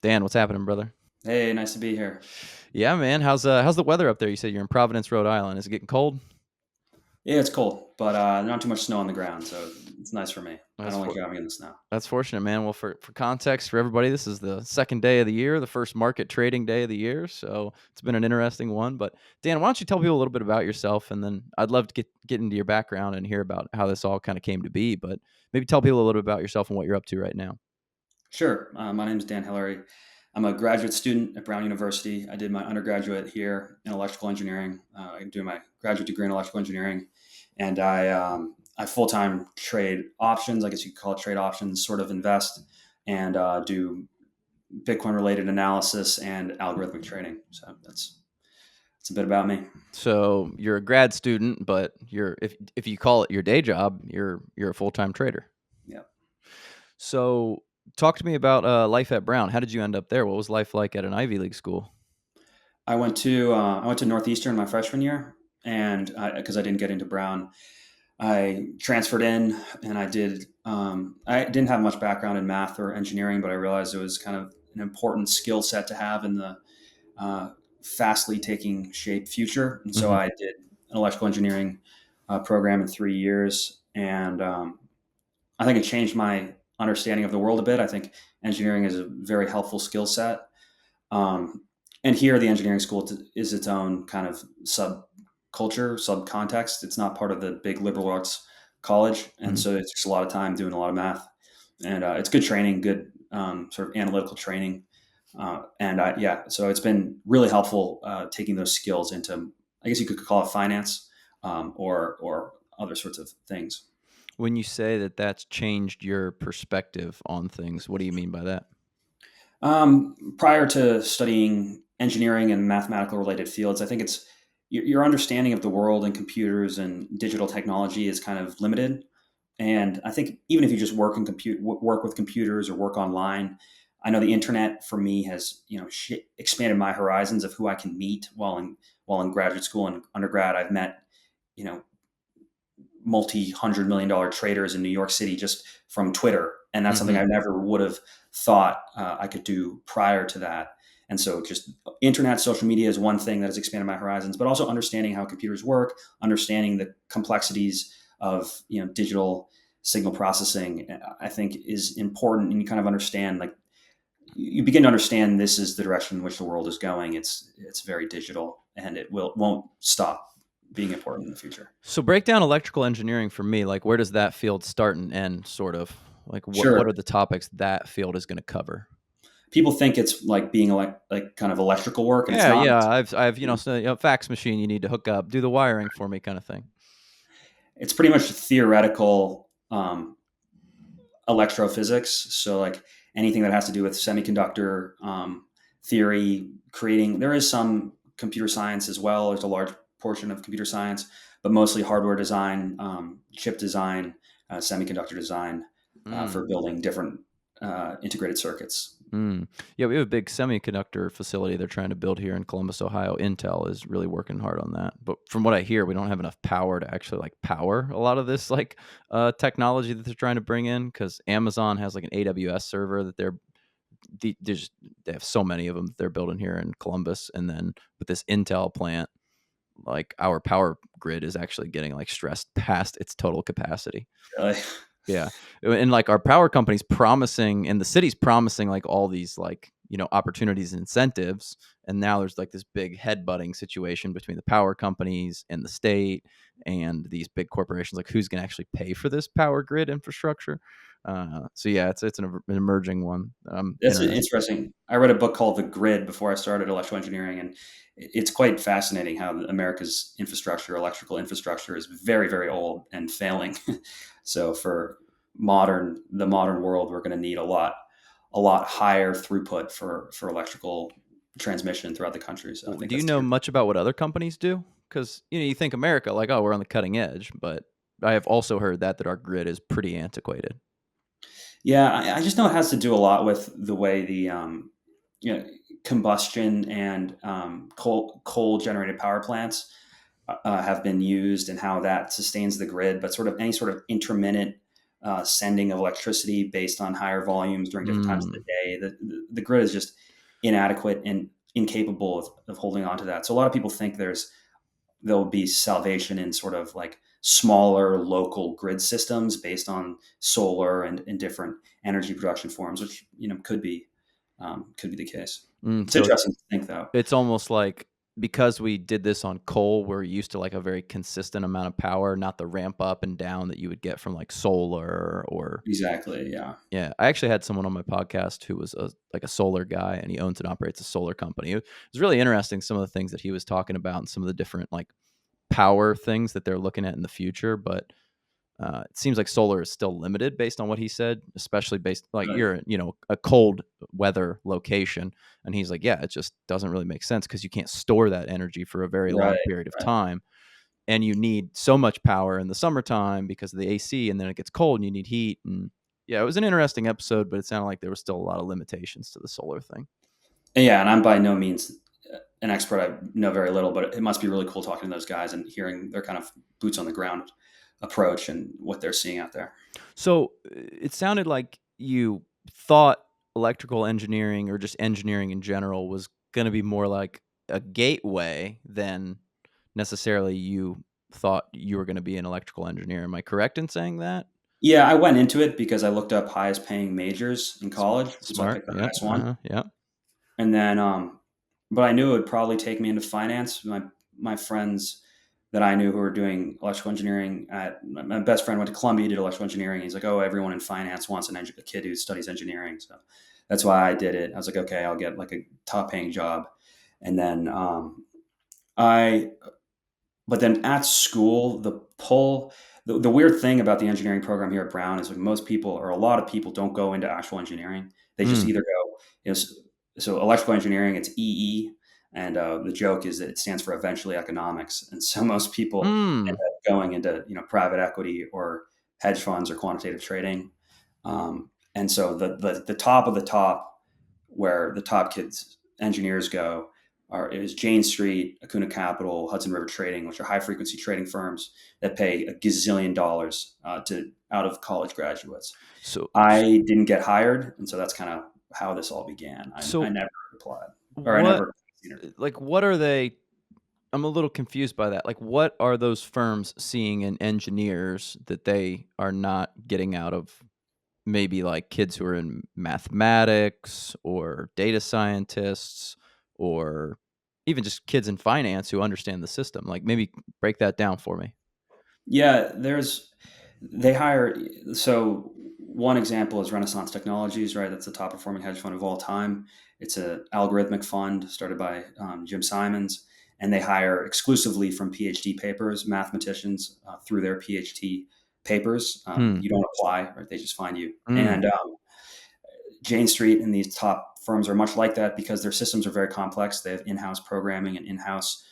Dan, what's happening, brother? Hey, nice to be here. Yeah, man. How's the weather up there? You said you're in Providence, Rhode Island. Is it getting cold? Yeah, it's cold, but not too much snow on the ground, so it's nice for me. I That's don't like for driving in the snow. that's fortunate, man. Well, for context for everybody, this is the second day of the year, the first market trading day of the year. So it's been an interesting one. But Dan, why don't you tell people a little bit about yourself, and then I'd love to get into your background and hear about how this all kind of came to be. But maybe tell people a little bit about yourself and what you're up to right now. Sure. My name is Dan Hillery. I'm a graduate student at Brown University. I did my undergraduate here in electrical engineering. I'm doing my graduate degree in electrical engineering, and I full time trade options. I guess you could call it trade options. Sort of invest and do Bitcoin related analysis and algorithmic trading. So that's a bit about me. So you're a grad student, but if you call it your day job, you're a full time trader. Yeah. So, talk to me about life at Brown. How did you end up there? What was life like at an Ivy League school? I went to Northeastern my freshman year, and because I didn't get into Brown, I transferred in, and I did. I didn't have much background in math or engineering, but I realized it was kind of an important skill set to have in the uh, fastly taking shape future. And so Hmm. I did an electrical engineering program in 3 years, and I think it changed my understanding of the world a bit. I think engineering is a very helpful skill set. Um, and here, the engineering school is its own kind of subculture, subcontext. It's not part of the big liberal arts college, and Hmm. so it's just a lot of time doing a lot of math. And it's good training, good sort of analytical training. Yeah, so it's been really helpful taking those skills into, I guess you could call it finance or other sorts of things. When you say that that's changed your perspective on things, what do you mean by that? Prior to studying engineering and mathematical related fields, I think it's your understanding of the world and computers and digital technology is kind of limited. And I think even if you just work with computers or work online, I know the internet for me has expanded my horizons of who I can meet while in graduate school and undergrad. I've met you know multi-$100 million traders in New York City just from Twitter. And that's something Hmm. I never would have thought I could do prior to that. And so just internet, social media is one thing that has expanded my horizons, but also understanding how computers work, understanding the complexities of digital signal processing, I think is important. And you kind of understand, like, you begin to understand this is the direction in which the world is going. It's very digital, and it won't stop being important in the future. So, break down electrical engineering for me. Like, where does that field start and end? Sort of like what are Sure. the topics that field is going to cover? People think it's like being like kind of electrical work, and it's Yeah, not. yeah. I've fax machine you need to hook up, do the wiring for me, kind of thing. It's pretty much theoretical electrophysics. So like anything that has to do with semiconductor theory, creating. There is some computer science as well. There's a large portion of computer science, but mostly hardware design, chip design, semiconductor design Mm. for building different integrated circuits. Mm. Yeah, we have a big semiconductor facility they're trying to build here in Columbus, Ohio. Intel is really working hard on that. But from what I hear, we don't have enough power to actually like power a lot of this technology that they're trying to bring in because Amazon has like an AWS server that they have so many of them that they're building here in Columbus, and then with this Intel plant, like our power grid is actually getting like stressed past its total capacity. Really. Yeah. And like our power company's promising and the city's promising like all these like, opportunities and incentives. And now there's like this big headbutting situation between the power companies and the state and these big corporations. Like who's going to actually pay for this power grid infrastructure? So yeah, it's an emerging one that I'm That's interested. interesting. I read a book called The Grid before I started electrical engineering, and it's quite fascinating how America's infrastructure, electrical infrastructure, is very, very old and failing. So for the modern world, we're going to need a lot higher throughput for electrical transmission throughout the country. So I think Do you that's to know your much about what other companies do? Because you think America, like, oh, we're on the cutting edge, but I have also heard that our grid is pretty antiquated. Yeah, I just know it has to do a lot with the way the you know, combustion and coal generated power plants have been used and how that sustains the grid. But sort of any sort of intermittent sending of electricity based on higher volumes during different times of the Mm. day. The grid is just inadequate and incapable of holding on to that. So a lot of people think there'll be salvation in sort of like smaller local grid systems based on solar and different energy production forms, which could be the case. It's So interesting to think, though. it's almost like because we did this on coal, we're used to like a very consistent amount of power, not the ramp up and down that you would get from like solar or Exactly. Yeah. yeah. I actually had someone on my podcast who was like a solar guy and he owns and operates a solar company. It was really interesting some of the things that he was talking about and some of the different like power things that they're looking at in the future, but it seems like solar is still limited based on what he said, especially based like Right. you're, a cold weather location. And he's like, yeah, it just doesn't really make sense because you can't store that energy for a very long Right. period of Right. time. And you need so much power in the summertime because of the AC, and then it gets cold and you need heat. And yeah, it was an interesting episode, but it sounded like there was still a lot of limitations to the solar thing. Yeah, and I'm by no means an expert. I know very little, but it must be really cool talking to those guys and hearing their kind of boots on the ground approach and what they're seeing out there. So it sounded like you thought electrical engineering or just engineering in general was going to be more like a gateway than necessarily you thought you were going to be an electrical engineer. Am I correct in saying that? Yeah, I went into it because I looked up highest paying majors in Sm- college, and so I Smart. picked the Yep. highest one. Yep. And then, but I knew it would probably take me into finance. My friends that I knew who were doing electrical engineering my best friend went to Columbia, did electrical engineering. He's like, oh, everyone in finance wants a kid who studies engineering. So that's why I did it. I was like, okay, I'll get like a top paying job. And then I but then at school, the weird thing about the engineering program here at Brown is like most people or a lot of people don't go into actual engineering. They just Mm. either go, so electrical engineering, it's EE. And the joke is that it stands for eventually economics. And so most people end Mm. up going into, private equity or hedge funds or quantitative trading. And so the top of the top, where the top kids engineers go, is Jane Street, Acuna Capital, Hudson River Trading, which are high frequency trading firms that pay a gazillion dollars to out of college graduates. So, I didn't get hired, and so that's kind of how this all began. I so never applied, or I what, never interviewed. like, what are they? I'm a little confused by that. Like, what are those firms seeing in engineers that they are not getting out of maybe like kids who are in mathematics or data scientists or even just kids in finance who understand the system? Like, maybe break that down for me. Yeah, they hire. So one example is Renaissance Technologies, right? That's the top performing hedge fund of all time. It's an algorithmic fund started by Jim Simons, and they hire exclusively from PhD papers, mathematicians through their PhD papers. Hmm. You don't apply, right? They just find you. Mm. And Jane Street and these top firms are much like that because their systems are very complex. They have in-house programming and in-house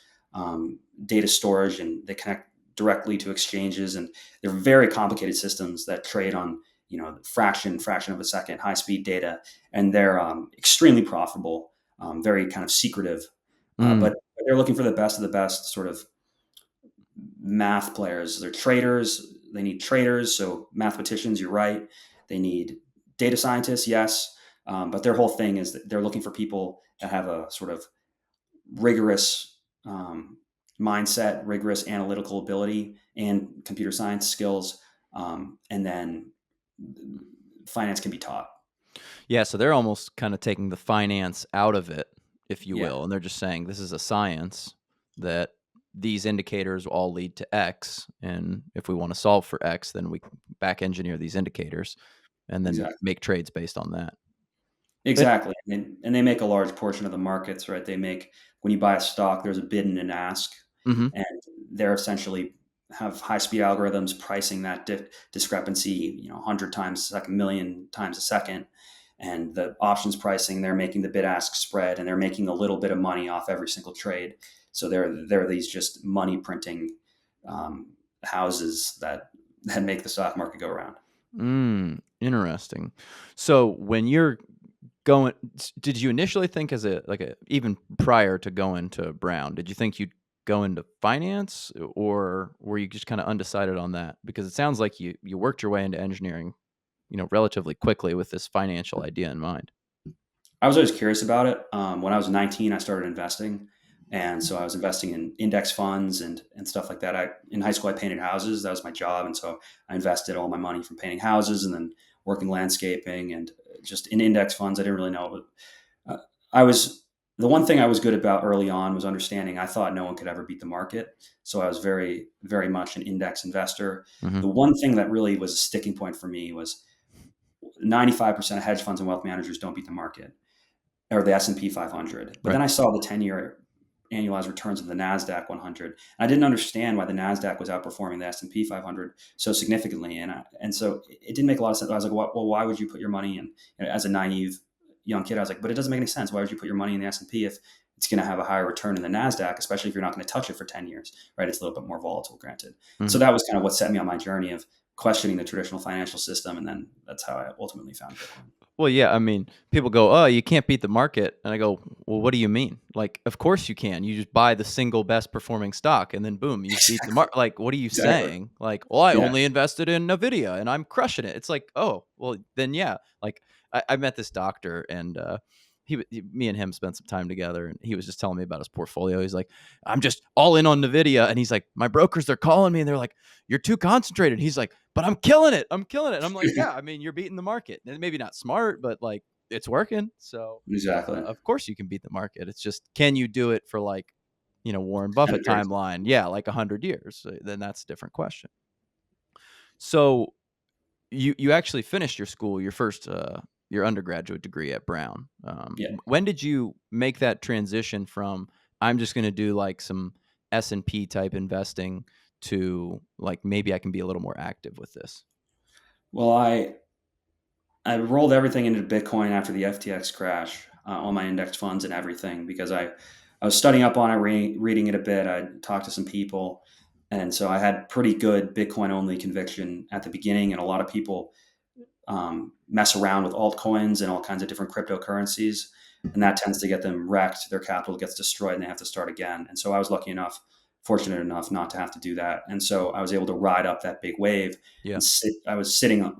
data storage, and they connect directly to exchanges, and they're very complicated systems that trade on fraction of a second, high-speed data, and they're extremely profitable, very kind of secretive, Mm. but they're looking for the best of the best sort of math players. They're traders. They need traders, so mathematicians. You're right. They need data scientists, yes, but their whole thing is that they're looking for people that have a sort of rigorous mindset, rigorous analytical ability, and computer science skills, and then finance can be taught. Yeah, so they're almost kind of taking the finance out of it, if you Yeah, will, and they're just saying this is a science that these indicators all lead to X, and if we want to solve for X, then we back engineer these indicators and then exactly. make trades based on that. It, Exactly. And they make a large portion of the markets, right? They make, when you buy a stock, there's a bid and an ask, mhm. and they're essentially have high speed algorithms pricing that discrepancy, 100 times a second, million times a second. And the options pricing, they're making the bid ask spread, and they're making a little bit of money off every single trade. So they're these just money printing houses that make the stock market go around. Interesting. So when you're going, did you initially think as a like a even prior to going to Brown, did you think you'd go into finance, or were you just kind of undecided on that? Because it sounds like you worked your way into engineering, relatively quickly with this financial idea in mind. I was always curious about it. When I was 19, I started investing. And so I was investing in index funds and stuff like that. In high school, I painted houses. That was my job. And so I invested all my money from painting houses and then working landscaping and just in index funds. I didn't really know. But I was, the one thing I was good about early on was understanding I thought no one could ever beat the market. So I was very, very much an index investor. Hmm. The one thing that really was a sticking point for me was 95% of hedge funds and wealth managers don't beat the market or the S&P 500. But Right. then I saw the 10-year annualized returns of the Nasdaq 100. And I didn't understand why the Nasdaq was outperforming the S&P 500 so significantly, and so it didn't make a lot of sense. I was like, well, why would you put your money in? And as a naive young kid, I was like, but it doesn't make any sense. Why would you put your money in the S&P if it's going to have a higher return than the Nasdaq, especially if you're not going to touch it for 10 years, right? It's a little bit more volatile, granted. So Mhm. that was kind of what set me on my journey of questioning the traditional financial system, and then that's how I ultimately found Bitcoin. Well, yeah, I mean, people go, "Oh, you can't beat the market." And I go, "Well, what do you mean?" Like, of course you can. You just buy the single best performing stock and then boom, you've beat the Exactly. market. Like, what are you Exactly. saying? Like, "Well, I Yeah. only invested in Nvidia and I'm crushing it." It's like, "Oh, well, then yeah." Like, I met this doctor and me and him spent some time together and he was just telling me about his portfolio. He's like, "I'm just all in on Nvidia." And he's like, "My brokers, they're calling me and they're like, 'You're too concentrated.'" He's like, "But I'm killing it. I'm killing it." And I'm like, "Yeah, I mean, you're beating the market. And maybe not smart, but like it's working." So, Exactly. of course you can beat the market. It's just, can you do it for like, Warren Buffett Extended periods. timeline? Yeah, like 100 years. Then that's a different question. So you actually finished your school, your first your undergraduate degree at Brown. Yeah. When did you make that transition from, I'm just going to do like some S&P type investing, to like, maybe I can be a little more active with this? Well, I rolled everything into Bitcoin after the FTX crash, all my index funds and everything, because I was studying up on it, reading it a bit. I talked to some people, and so I had pretty good Bitcoin only conviction at the beginning. And a lot of people mess around with altcoins and all kinds of different cryptocurrencies, and that tends to get them wrecked. Their capital gets destroyed, and they have to start again. And so I was fortunate enough, not to have to do that. And so I was able to ride up that big wave Yeah. and I was sitting on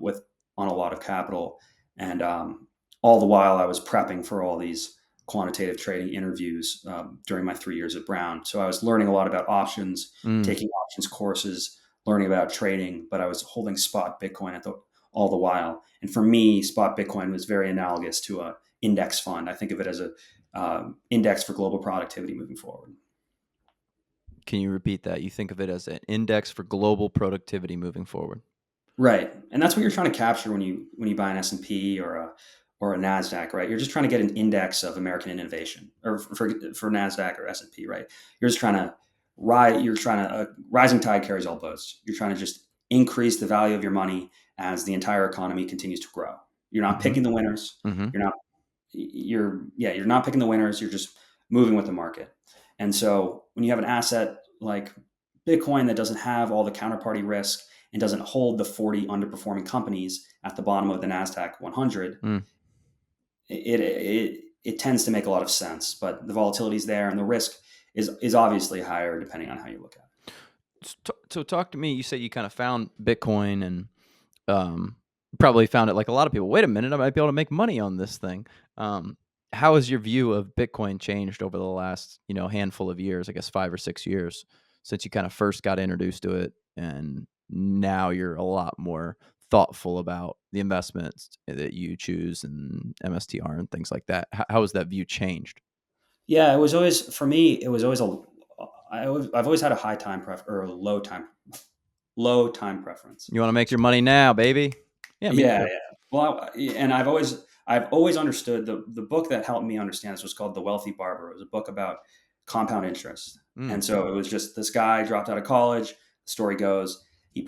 a lot of capital, and all the while I was prepping for all these quantitative trading interviews during my 3 years at Brown. So I was learning a lot about options, Mm. taking options courses, learning about trading, but I was holding spot Bitcoin all the while. And for me, spot Bitcoin was very analogous to a index fund. I think of it as a index for global productivity moving forward. Can you repeat that? You think of it as an index for global productivity moving forward. Right, and that's what you're trying to capture when you buy an S&P or a Nasdaq, right? You're just trying to get an index of American innovation, or for Nasdaq or S&P, right? You're just trying to ride. You're trying to rising tide carries all boats. You're trying to just increase the value of your money as the entire economy continues to grow. You're not Mhm. picking the winners. Mhm. You're not you're not picking the winners. You're just moving with the market. And so when you have an asset like Bitcoin that doesn't have all the counterparty risk and doesn't hold the 40 underperforming companies at the bottom of the Nasdaq 100, Mm. it tends to make a lot of sense. But the volatility is there, and the risk is obviously higher depending on how you look at it. So talk to me. You said you kind of found Bitcoin and um, probably found it like a lot of people. Wait a minute, I might be able to make money on this thing. Um, how has your view of Bitcoin changed over the last, handful of years? I guess 5 or 6 years since you kind of first got introduced to it, and now you're a lot more thoughtful about the investments that you choose and MSTR and things like that. How has that view changed? Yeah, it was always for me. It was always I've always had a high time or a low time preference. You want to make your money now, baby? Yeah, me Yeah, too. yeah. Well, and I've always understood the book that helped me understand this was called The Wealthy Barber. It was a book about compound interest. Mm, And so it was just this guy dropped out of college. The story goes, he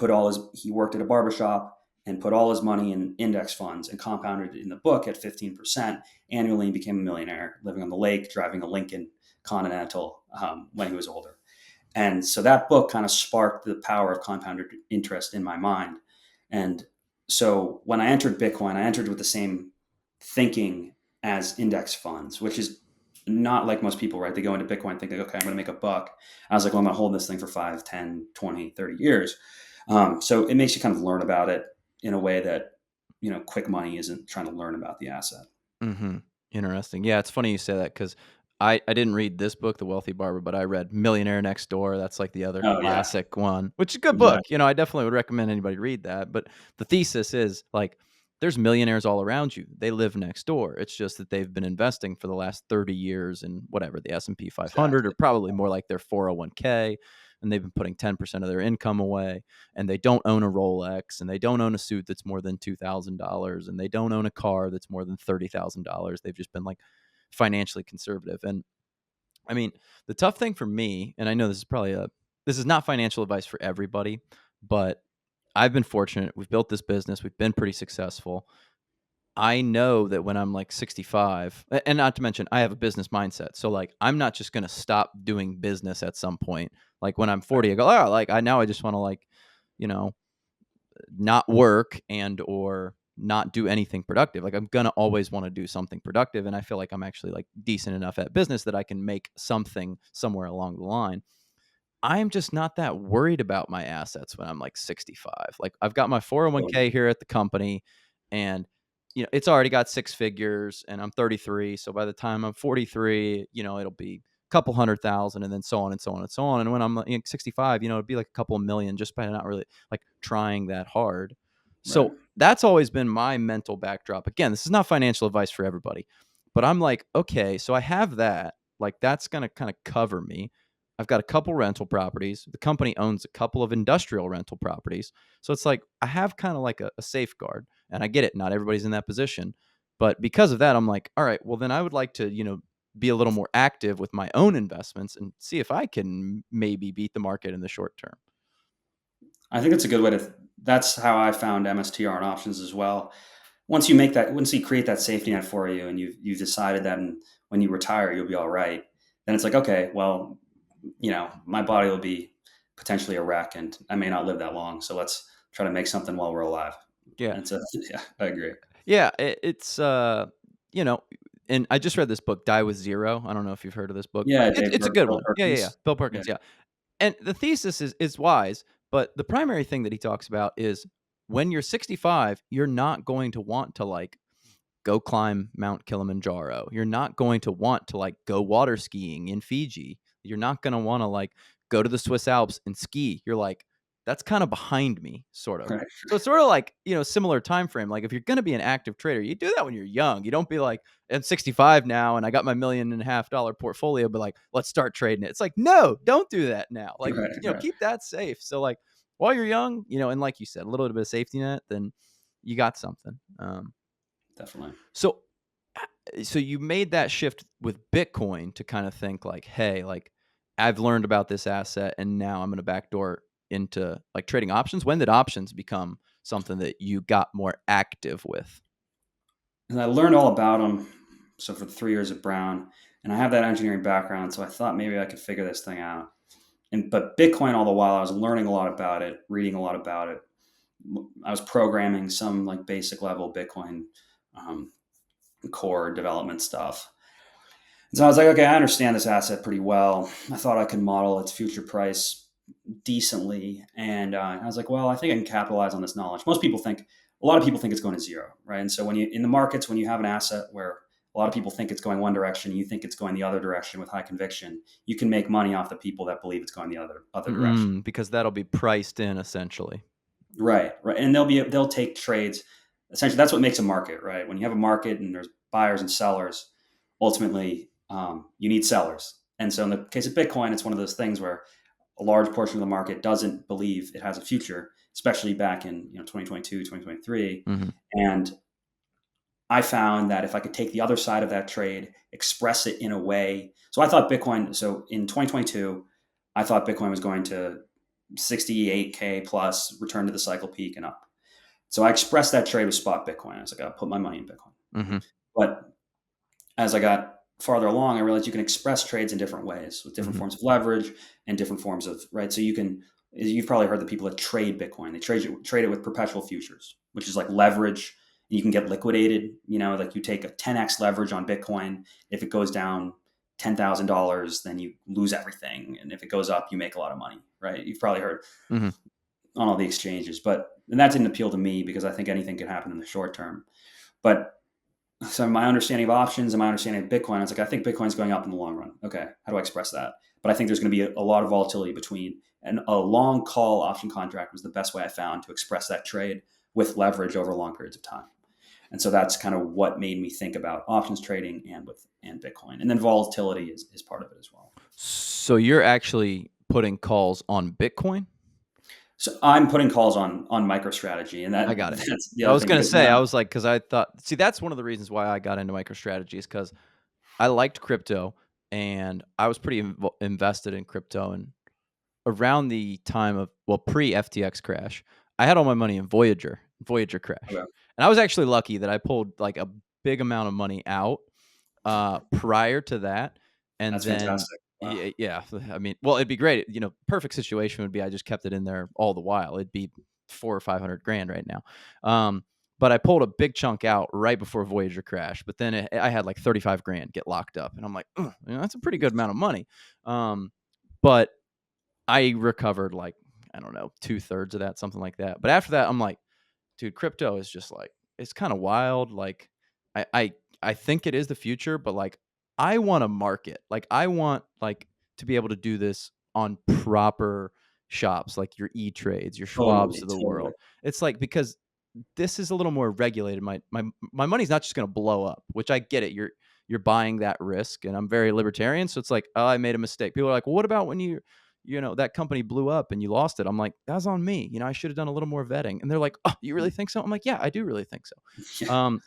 worked at a barbershop and put all his money in index funds and compounded it in the book at 15% annually, and became a millionaire, living on the lake, driving a Lincoln Continental when he was older. And so that book kind of sparked the power of compounded interest in my mind. And so when I entered Bitcoin, I entered with the same thinking as index funds, which is not like most people, right? They go into Bitcoin thinking, okay, I'm going to make a buck. I was like, well, I'm going to hold this thing for 5, 10, 20, 30 years. So it makes you kind of learn about it in a way that, quick money isn't trying to learn about the asset. Mhm. Interesting. Yeah, it's funny you say that because I didn't read this book, The Wealthy Barber, but I read Millionaire Next Door. That's like the other Oh yeah, classic one, which is a good book. exactly. I definitely would recommend anybody read that. But the thesis is like there's millionaires all around you. They live next door. It's just that they've been investing for the last 30 years in whatever, the S&P 500 or Exactly. probably more like their 401k, and they've been putting 10% of their income away, and they don't own a Rolex, and they don't own a suit that's more than $2,000, and they don't own a car that's more than $30,000. They've just been like financially conservative. And I mean, the tough thing for me, and I know this is not financial advice for everybody, but I've been fortunate. We've built this business. We've been pretty successful. I know that when I'm like 65, and not to mention, I have a business mindset. So like, I'm not just going to stop doing business at some point. Like when I'm 40, I go, oh, like I just want to like, you know, not work and or not do anything productive. Like I'm gonna always want to do something productive, and I feel like I'm actually like decent enough at business that I can make something somewhere along the line. I'm just not that worried about my assets when I'm like 65. Like I've got my Totally. 401k here at the company, and it's already got six figures, and I'm 33. So by the time I'm 43, it'll be a couple 100,000, and then so on and so on and so on. And when I'm like 65, it'd be like a couple of million just by not really like trying that hard. Right. So that's always been my mental backdrop. Again, this is not financial advice for everybody, but I'm like, okay, so I have that. Like that's gonna kind of cover me. I've got a couple rental properties. The company owns a couple of industrial rental properties. So it's like I have kind of like a safeguard. And I get it. Not everybody's in that position. But because of that, I'm like, all right, well, then I would like to, be a little more active with my own investments and see if I can maybe beat the market in the short term. I think it's a good way to. That's how I found MSTR and options as well. Once you create that safety net for you, and you've decided that, and when you retire, you'll be all right. Then it's like, okay, well, my body will be potentially a wreck, and I may not live that long. So let's try to make something while we're alive. Yeah. And it's a yeah, I agree. Yeah. It's, you know, and I just read this book, Die with Zero. I don't know if you've heard of this book, but Yeah, it's a good Bill one. Yeah. Yeah. Yeah. Perkins. Bill Yeah, Perkins. Yeah. And the thesis is wise, but the primary thing that he talks about is when you're 65, you're not going to want to like go climb Mount Kilimanjaro. You're not going to want to like go water skiing in Fiji. You're not going to want to like go to the Swiss Alps and ski. You're like, that's kind of behind me, sort of. right, So it's sort of like, similar time frame. Like if you're going to be an active trader, you do that when you're young. You don't be like, I'm 65 now and I got my $1.5 million portfolio, but like, let's start trading it. It's like, no, don't do that now. Like, right, right. keep that safe. So like while you're young, and like you said, a little bit of safety net, then you got something. Definitely. So so you made that shift with Bitcoin to kind of think like, hey, like I've learned about this asset and now I'm going to backdoor into like trading options. When did options become something that you got more active with? And I learned all about them. So for 3 years at Brown, and I have that engineering background, so I thought maybe I could figure this thing out. But Bitcoin, all the while, I was learning a lot about it, reading a lot about it. I was programming some like basic level Bitcoin um, core development stuff. And so I was like, okay, I understand this asset pretty well. I thought I could model its future price decently, and I was like, well, I think I can capitalize on this knowledge. A lot of people think it's going to zero, right? And so when you in the markets, when you have an asset where a lot of people think it's going one direction, you think it's going the other direction with high conviction, you can make money off the people that believe it's going the other direction. Because that'll be priced in essentially. Right, right, and they'll take trades. Essentially, that's what makes a market, right? When you have a market and there's buyers and sellers, ultimately you need sellers. And so in the case of Bitcoin, it's one of those things where a large portion of the market doesn't believe it has a future, especially back in 2022, 2023. Hmm. And I found that if I could take the other side of that trade, express it in a way. So I thought Bitcoin. So in 2022, I thought Bitcoin was going to 68K plus, return to the cycle peak and up. So I expressed that trade with spot Bitcoin. I was like, I'll put my money in Bitcoin. Hmm. But as I got farther along, I realized you can express trades in different ways with different Hmm. forms of leverage and different forms of right. So you've probably heard the people that trade Bitcoin. They trade it with perpetual futures, which is like leverage. And you can get liquidated. Like you take a 10x leverage on Bitcoin. If it goes down $10,000, then you lose everything. And if it goes up, you make a lot of money, right? You've probably heard Hmm. on all the exchanges, and that didn't appeal to me because I think anything could happen in the short term. But so my understanding of options and my understanding of Bitcoin, I was like, I think Bitcoin's going up in the long run. Okay, how do I express that? But I think there's going to be a lot of volatility between, and a long call option contract was the best way I found to express that trade with leverage over long periods of time. And so that's kind of what made me think about options trading and Bitcoin. And then volatility is part of it as well. So you're actually putting calls on Bitcoin? So I'm putting calls on MicroStrategy, and I got it. that's the I other was thing gonna because when say, I was like, because I thought, see, that's one of the reasons why I got into MicroStrategy is because I liked crypto and I was pretty invested in crypto. And around the time of, well, pre FTX crash, I had all my money in Voyager crash, okay, and I was actually lucky that I pulled like a big amount of money out prior to that, and that's then fantastic. Wow. yeah, I mean, well, it'd be great. Perfect situation would be I just kept it in there all the while. It'd be 400 or 500 grand right now. But I pulled a big chunk out right before Voyager crashed. But then I had like 35 grand get locked up, and I'm like, that's a pretty good amount of money. But I recovered like, I don't know, 2/3 of that, something like that. But after that, I'm like, dude, crypto is just like, it's kind of wild. Like, I, I I think it is the future, but like, I want a market. Like, I want like to be able to do this on proper shops, like your E Trades, your Schwabs Totally, of the totally. world. It's like, because this is a little more regulated. My money's not just going to blow up, which I get it. You're buying that risk, and I'm very libertarian, so it's like, oh, I made a mistake. People are like, well, what about when that company blew up and you lost it? I'm like, that was on me. I should have done a little more vetting. And they're like, oh, you really think so? I'm like, yeah, I do really think so. Yeah.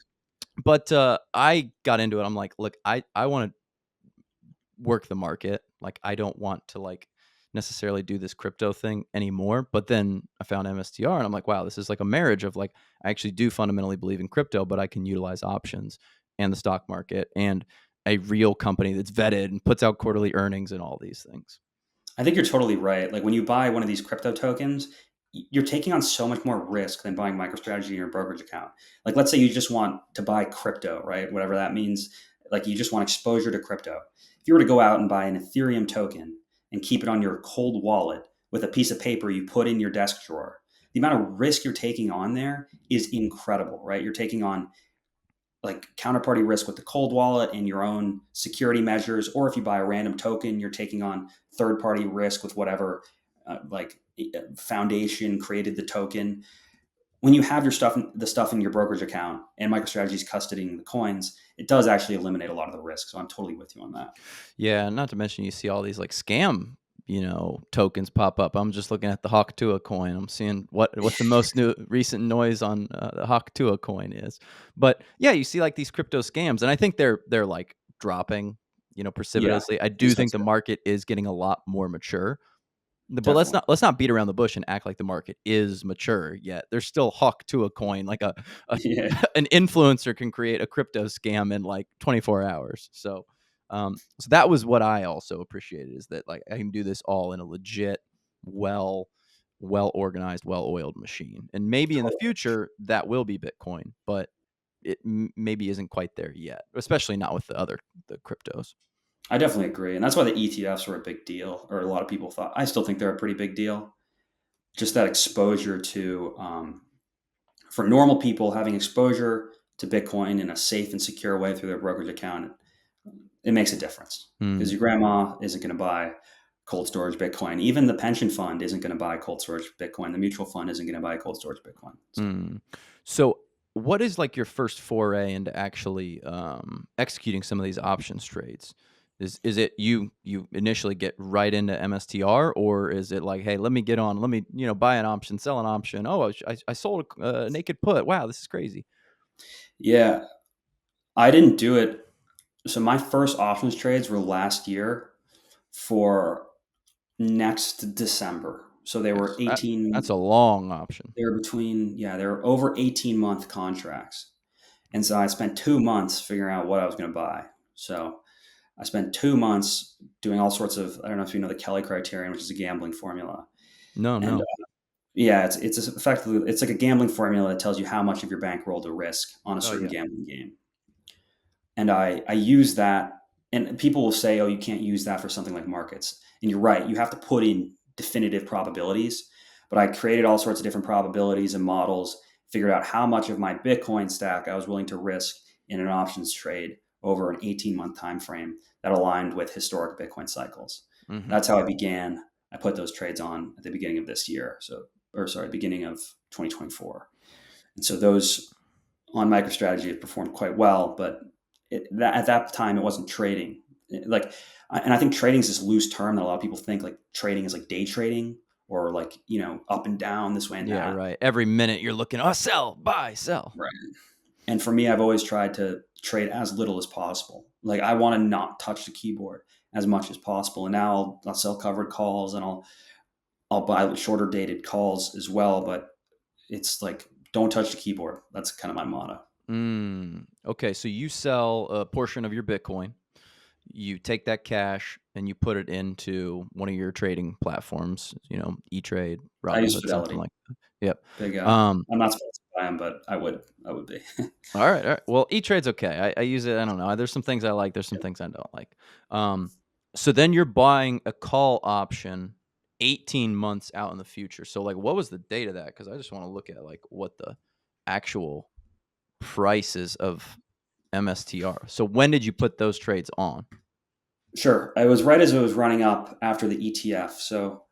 But I got into it. I'm like, look, I want to work the market. Like, I don't want to like necessarily do this crypto thing anymore. But then I found MSTR and I'm like, wow, this is like a marriage of like, I actually do fundamentally believe in crypto, but I can utilize options and the stock market and a real company that's vetted and puts out quarterly earnings and all these things. I think you're totally right. Like when you buy one of these crypto tokens, you're taking on so much more risk than buying MicroStrategy in your brokerage account. Like let's say you just want to buy crypto, right? Whatever that means. Like you just want exposure to crypto. If you were to go out and buy an Ethereum token and keep it on your cold wallet with a piece of paper you put in your desk drawer, the amount of risk you're taking on there is incredible, right? You're taking on like counterparty risk with the cold wallet and your own security measures, or if you buy a random token, you're taking on third party risk with whatever foundation created the token. When you have the stuff in your brokerage account and MicroStrategy is custodying the coins, it does actually eliminate a lot of the risk. So I'm totally with you on that. Yeah, not to mention you see all these like scam, tokens pop up. I'm just looking at the Hawk Tua coin. I'm seeing what the most new recent noise on the Hawk Tua coin is. But yeah, you see like these crypto scams, and I think they're like dropping, Yeah, precipitously. I think do so think the too. market is getting a lot more mature. But let's Definitely. not let's not beat around the bush and act like the market is mature yet. There's still Hawk to a coin, like a Yeah. an influencer can create a crypto scam in like 24 hours. So that was what I also appreciated, is that like I can do this all in a legit, well, well organized, well oiled machine. And maybe in the Totally. future that will be Bitcoin, but it maybe isn't quite there yet, especially not with the cryptos. I definitely agree. And that's why the ETFs were a big deal, or a lot of people thought. I still think they're a pretty big deal. Just that exposure to for normal people having exposure to Bitcoin in a safe and secure way through their brokerage account, it makes a difference Hmm. because your grandma isn't going to buy cold storage Bitcoin. Even the pension fund isn't going to buy cold storage Bitcoin. The mutual fund isn't going to buy cold storage Bitcoin. So Mm. So, what is like your first foray into actually executing some of these options trades? Is it you initially get right into MSTR, or is it like, hey, let me get on, let me buy an option, sell an option. Oh, I sold a naked put. Wow, this is crazy. yeah, I didn't do it. So my first options trades were last year for next December. So they were Yes, that's 18. a long option. They were they were over 18-month contracts. And so I spent 2 months figuring out what I was going to buy. So I spent 2 months doing all sorts of, I don't know if you know the Kelly criterion, which is a gambling formula. No, And no. yeah, effectively, it's like a gambling formula that tells you how much of your bankroll to risk on a Oh certain yeah. gambling game. And I use that. and people will say, oh, you can't use that for something like markets. And you're right. You have to put in definitive probabilities. But I created all sorts of different probabilities and models, figured out how much of my Bitcoin stack I was willing to risk in an options trade over an 18-month time frame that aligned with historic Bitcoin cycles. Hmm. That's how I began. I put those trades on at the beginning of this year. Beginning of 2024. And so those on MicroStrategy have performed quite well, but at that time it wasn't trading. Like, and I think trading is this loose term that a lot of people think like trading is like day trading or like up and down this way and Yeah, that. right. Every minute you're looking, oh, sell, buy, sell. Right. And for me, I've always tried to trade as little as possible. Like I want to not touch the keyboard as much as possible. And now I'll sell covered calls and I'll buy shorter dated calls as well. But it's like don't touch the keyboard. That's kind of my motto. Okay, so you sell a portion of your Bitcoin. You take that cash and you put it into one of your trading platforms, E-Trade, I use Robinhood, something Fidelity. like that. Yep. Big. Um, I'm not sponsored by them, but I would. I would be. all right, all right. Well, E-Trade's okay. I use it. I don't know. There's some things I like. There's some things I don't like. Um, so then you're buying a call option 18 months out in the future. So like, what was the date of that? Because I just want to look at like what the actual prices of MSTR. So when did you put those trades on? Sure. I was right as it was running up after the ETF. So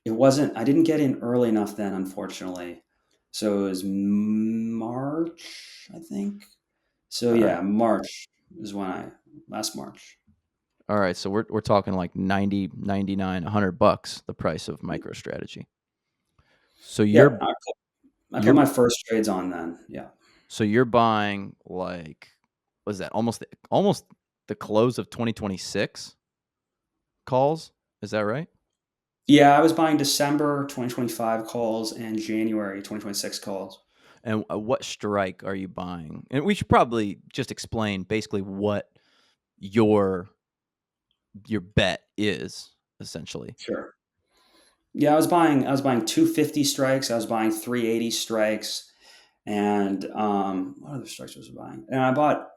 it wasn't. I didn't get in early enough then, unfortunately. So it was March, I think. So All right. yeah, March is when I last March. All right. So we're talking like 90, 99, $100 the price of MicroStrategy. So Yeah, you're I put you're my first trades on then. Yeah. so you're buying like what is that? Almost the close of 2026 calls? Is that right? Yeah, I was buying December 2025 calls and January 2026 calls. And what strike are you buying? And we should probably just explain basically what your your bet is essentially. Sure. Yeah, I was buying 250 strikes, I was buying 380 strikes, and what other strikes was I buying? And I bought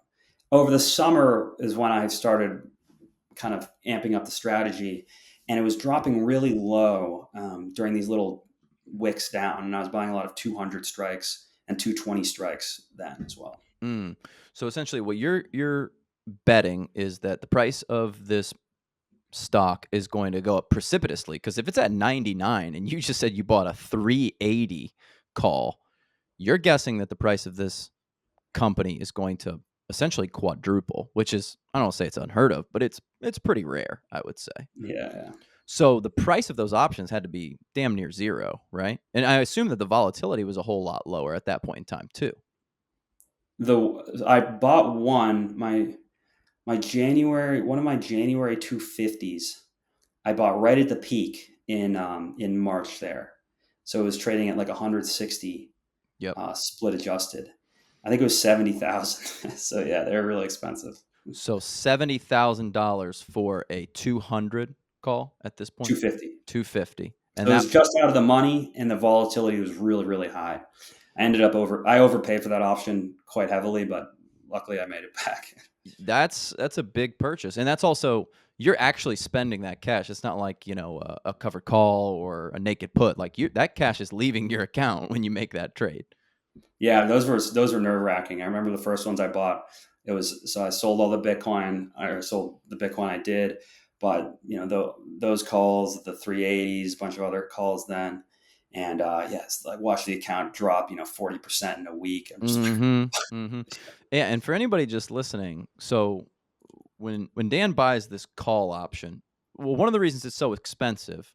over the summer is when I started kind of amping up the strategy, and it was dropping really low during these little wicks down, and I was buying a lot of 200 strikes and 220 strikes then as well. Mm. So essentially, what you're betting is that the price of this stock is going to go up precipitously. Because if it's at 99 and you just said you bought a 380 call, you're guessing that the price of this company is going to essentially quadruple, which is I don't want to say it's unheard of, but it's pretty rare, I would say. Yeah. So the price of those options had to be damn near zero, right? And I assume that the volatility was a whole lot lower at that point in time too. I bought my January one of my January 250s. I bought right at the peak in March there, so it was trading at like 160 Yep. split adjusted. I think it was 70,000. So yeah, they're really expensive. So $70,000 for a 200 call at this point, 250. 250, and So it that was just out of the money, and the volatility was really really high. I overpaid for that option quite heavily, but luckily I made it back. that's a big purchase, and that's also you're actually spending that cash. It's not like a covered call or a naked put. Like that cash is leaving your account when you make that trade. Yeah, those were nerve wracking. I remember the first ones I bought. It was so I sold all the Bitcoin. I sold the Bitcoin I did, but those calls, the 380s, a bunch of other calls then, and yes, I watched the account drop 40% in a week. I'm just like, Mm-hmm. Mm-hmm. Yeah, and for anybody just listening, so when Dan buys this call option, well, one of the reasons it's so expensive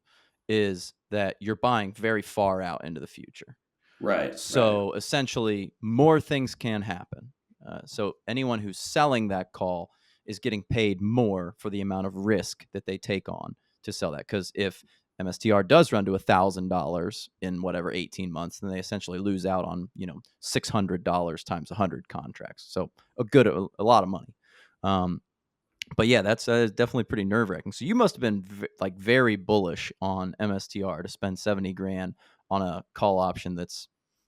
is that you're buying very far out into the future. right. So essentially, more things can happen. So anyone who's selling that call is getting paid more for the amount of risk that they take on to sell that. Because if MSTR does run to $1,000 in whatever 18 months, then they essentially lose out on $600 times 100 contracts. So a lot of money. But yeah, that's definitely pretty nerve wracking. So you must have been like very bullish on MSTR to spend 70 grand on a call option that's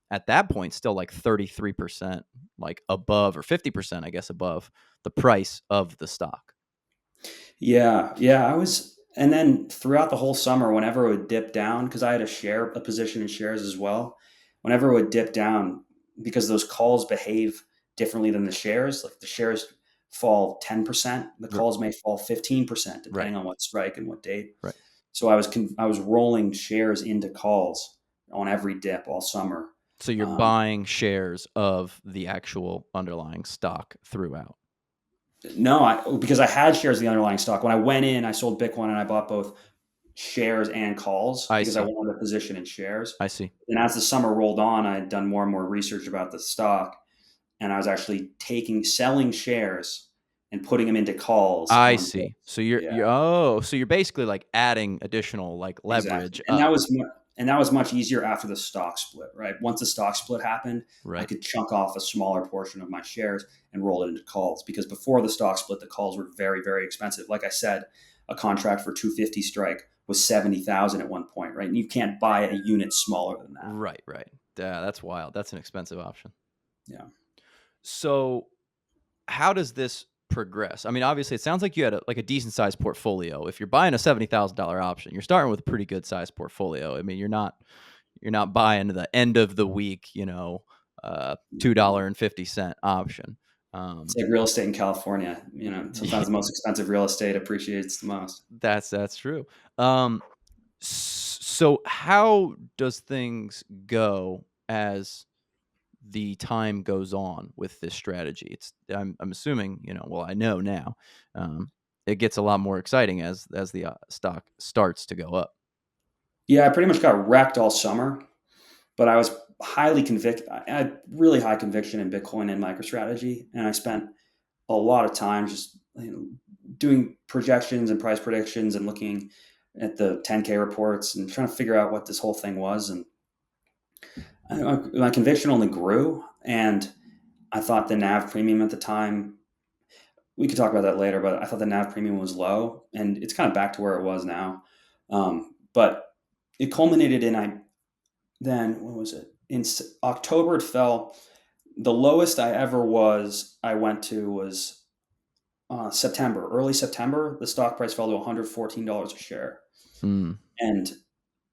at that point still like 33% like above or 50%, I guess, above the price of the stock. Yeah, yeah, I was, and then throughout the whole summer, whenever it would dip down, because I had a position in shares as well. Whenever it would dip down, because those calls behave differently than the shares. Like the shares fall 10%, the R- calls may fall 15%, Right, depending on what strike and what date. right. So I was rolling shares into calls on every dip all summer. So you're Um, buying shares of the actual underlying stock throughout. no, because I had shares of the underlying stock. When I went in, I sold Bitcoin and I bought both shares and calls I because I see. wanted a position in shares. I see. And as the summer rolled on, I had done more and more research about the stock, and I was actually selling shares and putting them into calls I on see. dips. So Yeah, so you're basically like adding additional like exactly. leverage up. And that was much easier after the stock split, right? Once the stock split happened, I Right. could chunk off a smaller portion of my shares and roll it into calls, because before the stock split, the calls were very, very expensive. Like I said, a contract for 250 strike was 70,000 at one point, right? And you can't buy a unit smaller than that. Right, right. Yeah, that's wild. That's an expensive option. Yeah. So how does this progress? I mean, obviously, it sounds like you had like a decent sized portfolio. If you're buying a $70,000 option, you're starting with a pretty good sized portfolio. I mean, you're not buying the end of the week, $2.50 option. It's Um, like real estate in California. You know, sometimes the most expensive real estate appreciates the most. that's true. Um, so how does things go as the time goes on with this strategy? I'm assuming, well, I know now, it gets a lot more exciting as the stock starts to go up. Yeah, I pretty much got wrecked all summer, but I was highly convicted. I had really high conviction in Bitcoin and MicroStrategy, and I spent a lot of time just doing projections and price predictions and looking at the 10K reports and trying to figure out what this whole thing was. And my conviction only grew, and I thought the NAV premium at the time, we could talk about that later, but I thought the NAV premium was low, and it's kind of back to where it was now. But it culminated in what was it? In October, it fell. The lowest I went to was September, early September. The stock price fell to $114 a share, Mm, and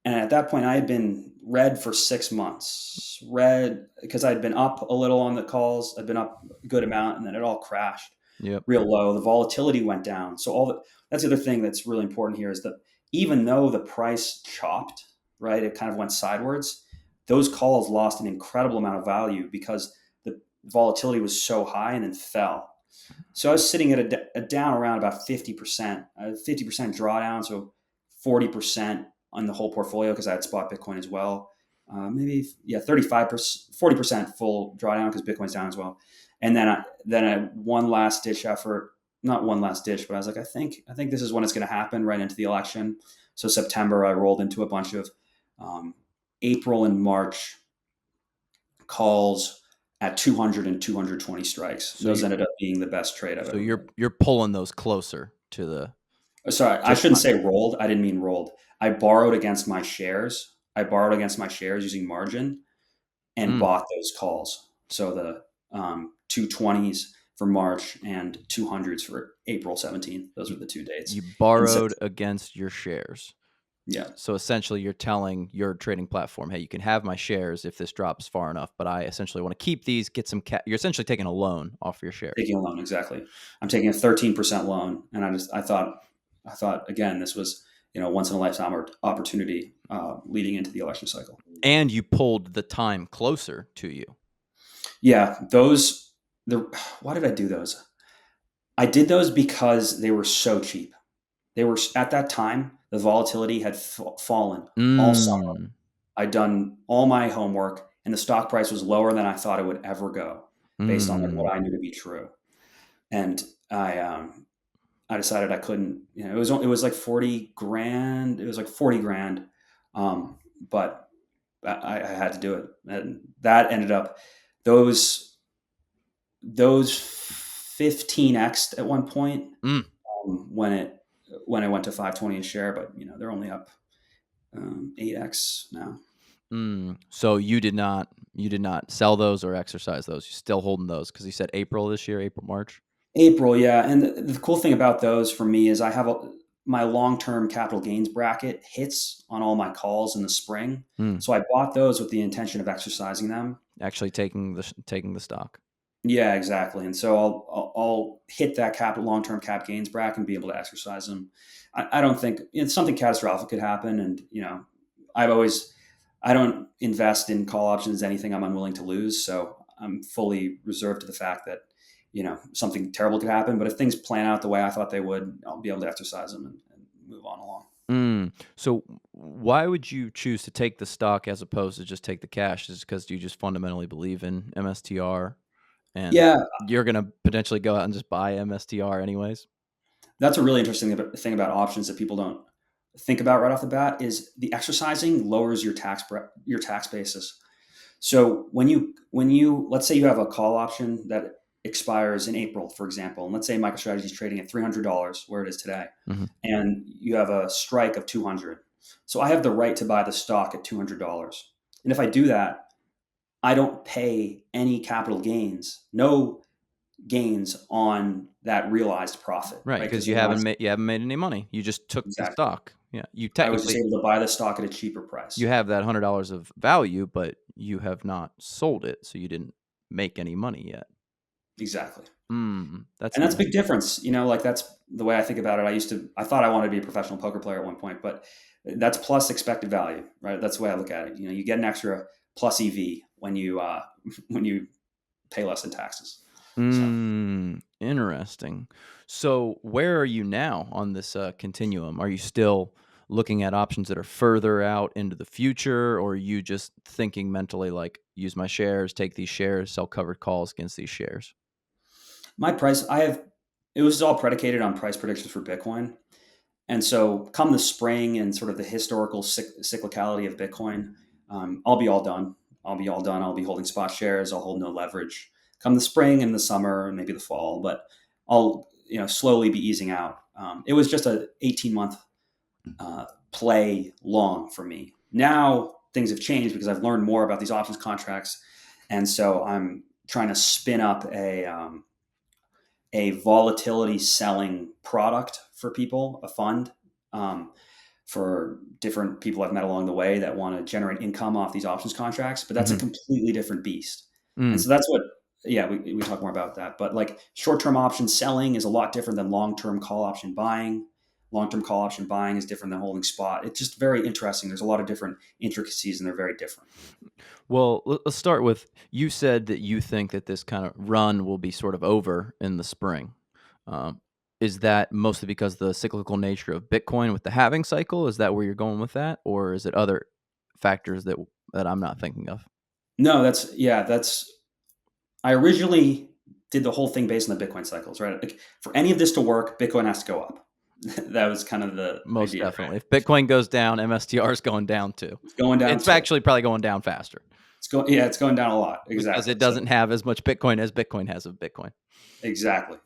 at that point, I had been red for 6 months. Red because I'd been up a little on the calls. I'd been up a good amount, and then it all crashed yep. real low. The volatility went down. So that's the other thing that's really important here is that even though the price chopped, right, it kind of went sideways. Those calls lost an incredible amount of value because the volatility was so high and then fell. So I was sitting at a down around about 50%, 50% drawdown, so 40% on the whole portfolio because I had spot Bitcoin as well. Maybe 35%, 40% full drawdown because Bitcoin's down as well. And then one last ditch effort, not one last ditch, but I was like, I think this is when it's going to happen right into the election. So September, I rolled into a bunch of um, April and March calls at 200 and 220 strikes. So Those you ended up being the best trade I've so ever you're made. you're pulling those closer to the Sorry, I to shouldn't time. say rolled. I didn't mean rolled. I borrowed against my shares. I borrowed against my shares using margin and Mm. bought those calls. So the 220s for March and 200s for April 17th. Those You, were the two dates. you And borrowed against your shares. yeah, So essentially, you're telling your trading platform, "Hey, you can have my shares if this drops far enough, but I essentially want to keep these, get some You're essentially taking a loan off your shares. taking a loan, exactly. I'm taking a 13% loan, and I thought again, this was once in a lifetime opportunity leading into the election cycle. And you pulled the time closer to you. Yeah, those the why did I do those? I did those because they were so cheap. They were at that time the volatility had fallen all summer. Mm. I'd done all my homework, and the stock price was lower than I thought it would ever go, based on like Mm. what I knew to be true. And I decided I couldn't. It was like 40 grand. It was like 40 grand, but I had to do it, and that ended up those 15x at one point Mm. when it went to 520 a share, but they're only up 8x now. So you did not sell those or exercise those. You're still holding those because you said April this year, April, March. April, yeah. And the cool thing about those for me is my long-term capital gains bracket hits on all my calls in the spring. Hmm. So I bought those with the intention of exercising them. Actually taking the stock. Yeah, exactly. And so I'll hit that long-term cap gains bracket and be able to exercise them. I don't think it's something catastrophic could happen. And, I've always, I don't invest in call options as anything I'm unwilling to lose. So I'm fully reserved to the fact that, something terrible could happen. But if things plan out the way I thought they would, I'll be able to exercise them and move on along. So why would you choose to take the stock as opposed to just take the cash? Is it because you just fundamentally believe in MSTR and Yeah, you're gonna potentially go out and just buy MSTR anyways? that's a really interesting thing about options that people don't think about right off the bat is the exercising lowers your tax basis. So when you let's say you have a call option that expires in April, for example, and let's say MicroStrategy is trading at $300 where it is today, Mhm. and you have a strike of 200. So I have the right to buy the stock at $200, and if I do that, I don't pay any capital gains, no gains on that realized profit, Right, right? because Because you haven't made any money. You just took the exactly, stock. Yeah, you I was just technically able to buy the stock at a cheaper you price. have that $100 of value, but you have not sold it, so you didn't make any money yet. Exactly. That's And that's a big interesting. difference. Like that's the way I think about it. I thought I wanted to be a professional poker player at one point, but that's plus expected value, right? That's the way I look at it. You get an extra plus EV when you when you pay less in taxes. So Interesting. So, where are you now on this continuum? Are you still looking at options that are further out into the future, or are you just thinking mentally like, use my shares, take these shares, sell covered calls against these shares? my price, it was all predicated on price predictions for Bitcoin. And so, come the spring and sort of the historical cyclicality of Bitcoin, I'll be all done. I'll be all done. I'll be holding spot shares. I'll hold no leverage. Come the spring and the summer and maybe the fall, but I'll slowly be easing out. It was just a 18-month play long for me. Now things have changed because I've learned more about these options contracts, and so I'm trying to spin up a volatility selling product for people, a fund, for different people I've met along the way that want to generate income off these options contracts. But that's a Hmm. completely different beast. And Mm. so that's what, yeah, we talk more about that. But like short term option selling is a lot different than long term call option buying. Long term call option buying is different than holding spot. It's just very interesting. There's a lot of different intricacies and they're very different. Well, let's start with you said that you think that this kind of run will be sort of over in the spring. Um, is that mostly because the cyclical nature of Bitcoin with the halving cycle? Is that where you're going with that, or is it other factors that I'm not thinking of? No, that's I originally did the whole thing based on the Bitcoin cycles, right? Like for any of this to work, Bitcoin has to go up. That was kind of the Most idea, right? definitely. If Bitcoin goes down, MSTR is going down too. It's going down It's too. actually probably going down faster Yeah, it's going down a lot. because Exactly. it So doesn't have as much Bitcoin as Bitcoin has of Bitcoin. exactly.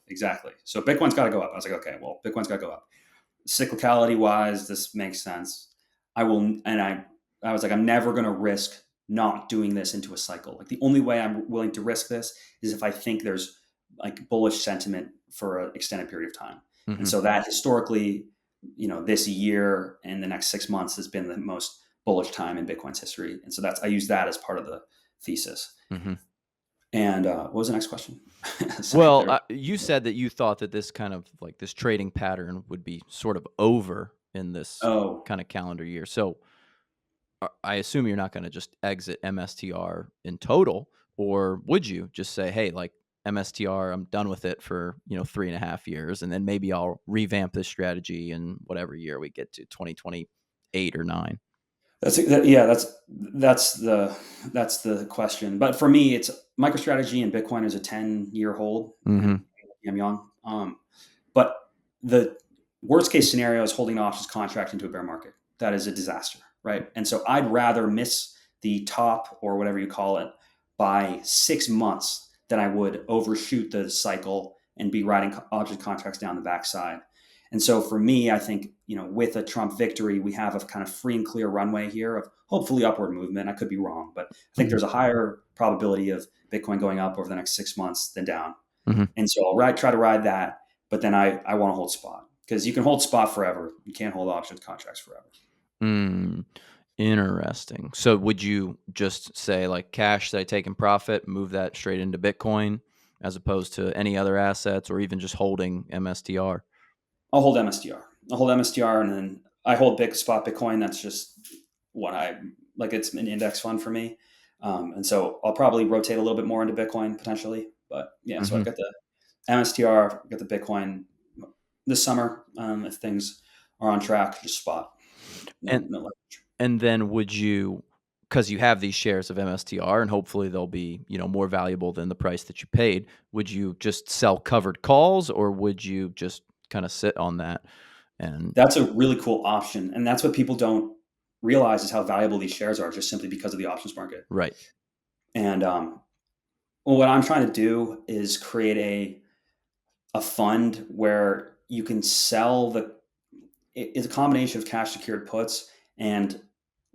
So Bitcoin's got to go up. I was like, okay, well, Bitcoin's got to go up. Cyclicality wise, this makes sense. I will, and I was like, I'm never going to risk not doing this into a cycle. Like the only way I'm willing to risk this is if I think there's like bullish sentiment for an extended period of time. And Hmm. so that historically, this year and the next 6 months has been the most bullish time in Bitcoin's history. And so I use that as part of the thesis. Hmm. And what was the next question? Sorry, Well, there. you said that you thought that this kind of like this trading pattern would be sort of over in this Oh, kind of calendar year. So I assume you're not going to just exit MSTR in total, or would you just say, "Hey, like MSTR, I'm done with it for 3.5 years, and then maybe I'll revamp this strategy in whatever year we get to 2028 or nine." yeah, that's the question. But for me, it's MicroStrategy and Bitcoin is a 10-year hold, Hmm. and I'm young. But the worst case scenario is holding an options contract into a bear market. That is a disaster, right? And so I'd rather miss the top or whatever you call it by 6 months than I would overshoot the cycle and be riding option contracts down the backside. And so for me, I think, with a Trump victory, we have a kind of free and clear runway here of hopefully upward movement. I could be wrong, but I think Hmm. there's a higher probability of Bitcoin going up over the next 6 months than down. Hmm. And so try to ride that, but then I want to hold spot, because you can hold spot forever. You can't hold options contracts forever. Mm, interesting. So would you just say like cash that I take in profit, move that straight into Bitcoin as opposed to any other assets or even just holding MSTR? I'll hold MSTR. I'll hold MSTR, and then I hold big spot Bitcoin. That's just what I like. It's an index fund for me, and so I'll probably rotate a little bit more into Bitcoin potentially. But yeah, so Hmm. I've got the MSTR, I've got the Bitcoin this summer. If things are on track, just spot. And No leverage. and then would you, because you have these shares of MSTR and hopefully they'll be, more valuable than the price that you paid, would you just sell covered calls or would you just kind of sit on that and That's a really cool option, and that's what people don't realize is how valuable these shares are, just simply because of the options market. right. And well, what I'm trying to do is create a fund where you can sell it's a combination of cash secured puts and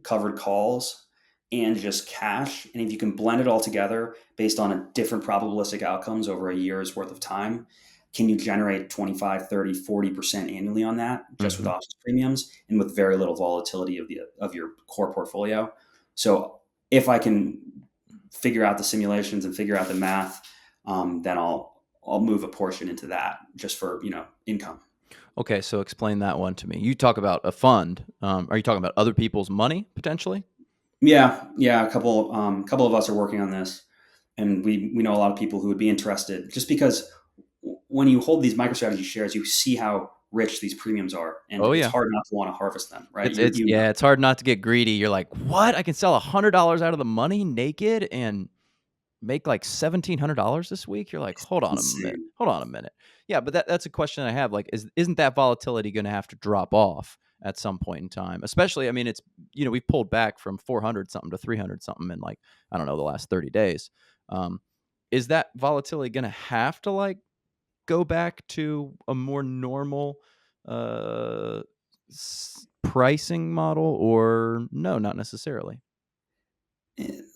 covered calls and just cash. And if you can blend it all together based on a different probabilistic outcomes over a year's worth of time, can you generate 25, 30, 40% annually on that just with Mhm. options premiums and with very little volatility of your core portfolio? So if I can figure out the simulations and figure out the math, then I'll move a portion into that just for income. Okay, so explain that one to me. You talk about a fund. Are you talking about other people's money potentially? Yeah. A couple of us are working on this, and we know a lot of people who would be interested. Just because when you hold these MicroStrategy shares, you see how rich these premiums are, and Oh it's yeah. hard not to want to harvest them, right? It's yeah, it's hard not to get greedy. You're like, "What? I can sell $100 out of the money naked and make like $1,700 this week?" You're like, "Hold on a minute. Insane. Hold on a minute." Yeah, but that's a question I have. Like, isn't that volatility going to have to drop off at some point in time? Especially, I mean, it's we've pulled back from 400 something to 300 something in like I don't know the last 30 days. Um, is that volatility going to have to like go back to a more normal uh, pricing model, or no, not necessarily?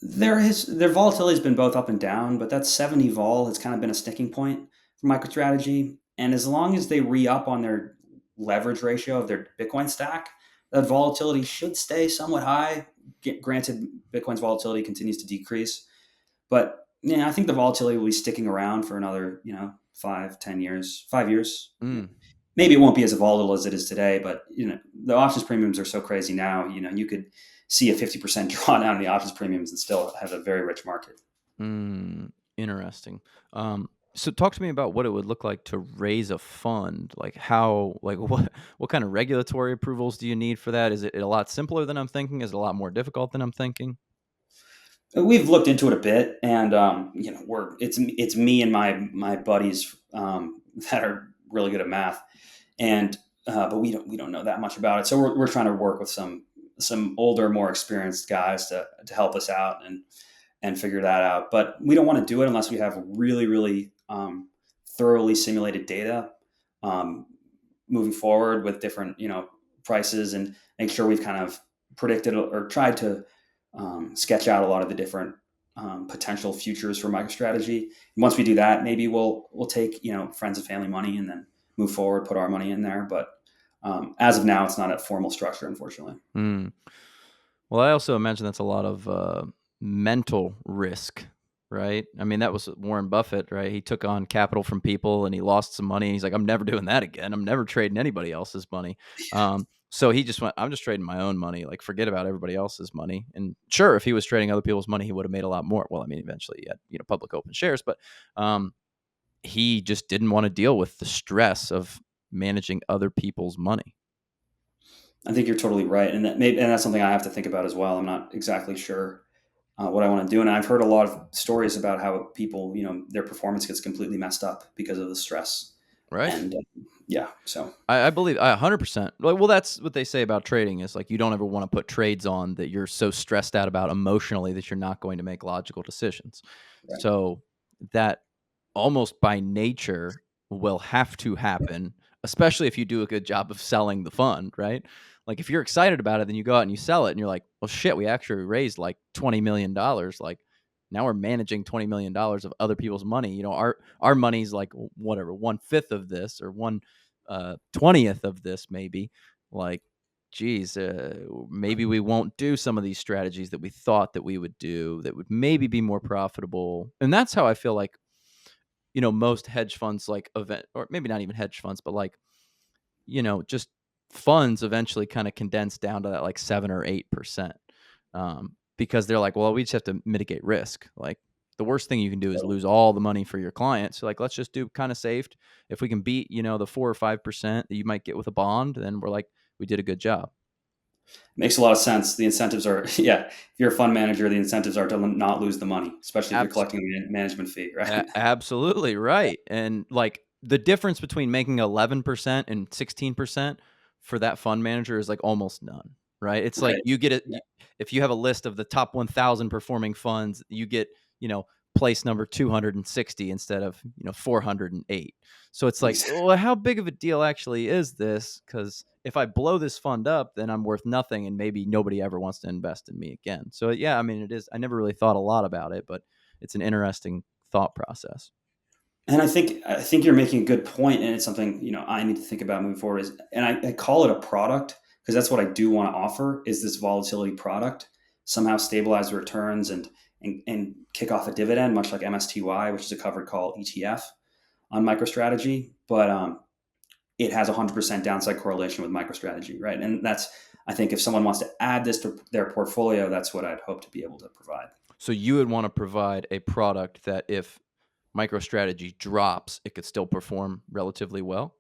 Their volatility has been both up and down, but that 70 vol has kind of been a sticking point for MicroStrategy. And as long as they re up on their leverage ratio of their Bitcoin stack, that volatility should stay somewhat high. Granted, Bitcoin's volatility continues to decrease, but yeah, I think the volatility will be sticking around for another 5, 10 years, 5 years. Mm. Maybe it won't be as volatile as it is today, but the options premiums are so crazy now. You could see a 50% drawdown in the options premiums and still have a very rich market. Interesting. So talk to me about what it would look like to raise a fund. Like how, like what kind of regulatory approvals do you need for that? Is it a lot simpler than I'm thinking? Is it a lot more difficult than I'm thinking? We've looked into it a bit, and it's me and my buddies that are really good at math, and but we don't know that much about it. So we're trying to work with some older, more experienced guys to help us out and figure that out. But we don't want to do it unless we have really, really thoroughly simulated data um, moving forward with different, prices, and make sure we've kind of predicted or tried to sketch out a lot of the different potential futures for MicroStrategy. And once we do that, maybe we'll take friends and family money and then move forward, put our money in there. But as of now, it's not a formal structure, unfortunately. Mm. Well, I also imagine that's a lot of mental risk, right? I mean, that was Warren Buffett, right? He took on capital from people and he lost some money. He's like, I'm never doing that again. I'm never trading anybody else's money. So he just went, I'm just trading my own money. Like, forget about everybody else's money. And sure, if he was trading other people's money, he would have made a lot more. Well, I mean, eventually he had, public open shares, but um, he just didn't want to deal with the stress of managing other people's money. I think you're totally right, and that's something I have to think about as well. I'm not exactly sure what I want to do, and I've heard a lot of stories about how people, their performance gets completely messed up because of the stress, Right. and yeah, so I believe 100%. Well, that's what they say about trading is like you don't ever want to put trades on that you're so stressed out about emotionally that you're not going to make logical decisions. right. So that almost by nature will have to happen, especially if you do a good job of selling the fund, right? Like if you're excited about it, then you go out and you sell it and you're like, well, shit, we actually raised like $20 million. Like now we're managing $20 million of other people's money. You know, our money's like whatever 1/5 of this or 1/20th of this maybe. Like, geez, maybe we won't do some of these strategies that we thought that we would do that would maybe be more profitable. And that's how I feel like, you know, most hedge funds like event, or maybe not even hedge funds, but like, you know, just funds eventually kind of condense down to that like 7 or 8%. Because they're like, well, we just have to mitigate risk. Like, the worst thing you can do is lose all the money for your client. So like, let's just do kind of safe. If we can beat, you know, the 4 or 5% that you might get with a bond, then we're like, we did a good job. Makes a lot of sense. The incentives are, yeah, if you're a fund manager, the incentives are to not lose the money, especially if you're Abs- collecting a management fee, right? Absolutely right. And like the difference between making 11% and 16% for that fund manager is like almost none, right? It's like Right. you get it. Yeah. If you have a list of the top 1,000 performing funds, you get, you know, place number 260 instead of, you know, 408. So it's like, well, how big of a deal actually is this? Because if I blow this fund up, then I'm worth nothing and maybe nobody ever wants to invest in me again. So yeah, I mean, it is. I never really thought a lot about it, but it's an interesting thought process. And I think you're making a good point, and it's something I need to think about moving forward. And I call it a product because that's what I do want to offer is this volatility product, somehow stabilize the returns and kick off a dividend, much like MSTY, which is a covered call ETF on MicroStrategy, but it has 100% downside correlation with MicroStrategy, right? And that's I think if someone wants to add this to their portfolio, that's what I'd hope to be able to provide. So you would want to provide a product that if MicroStrategy drops, it could still perform relatively well.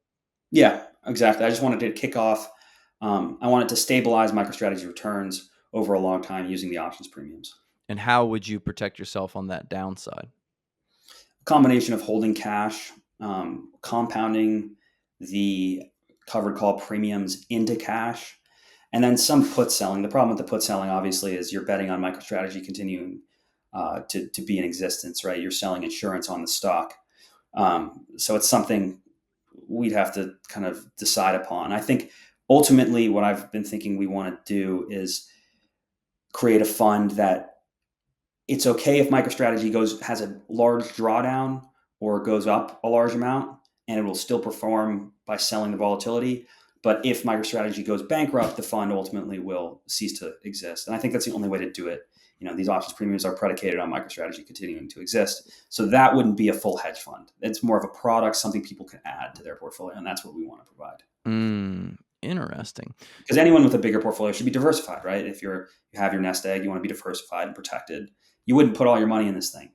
Yeah, exactly. I just wanted to kick off. I wanted to stabilize MicroStrategy returns over a long time using the options premiums. And how would you protect yourself on that downside? A combination of holding cash, compounding the covered call premiums into cash, and then some put selling. The problem with the put selling, obviously, is you're betting on MicroStrategy continuing to be in existence, right? You're selling insurance on the stock. So it's something we'd have to kind of decide upon. I think ultimately what I've been thinking we want to do is create a fund that it's okay if MicroStrategy has a large drawdown or goes up a large amount, and it will still perform by selling the volatility. But if MicroStrategy goes bankrupt, the fund ultimately will cease to exist. And I think that's the only way to do it. These options premiums are predicated on MicroStrategy continuing to exist. So that wouldn't be a full hedge fund. It's more of a product, something people can add to their portfolio. And that's what we want to provide. Interesting. Because anyone with a bigger portfolio should be diversified, right? If you have your nest egg, you want to be diversified and protected. You wouldn't put all your money in this thing.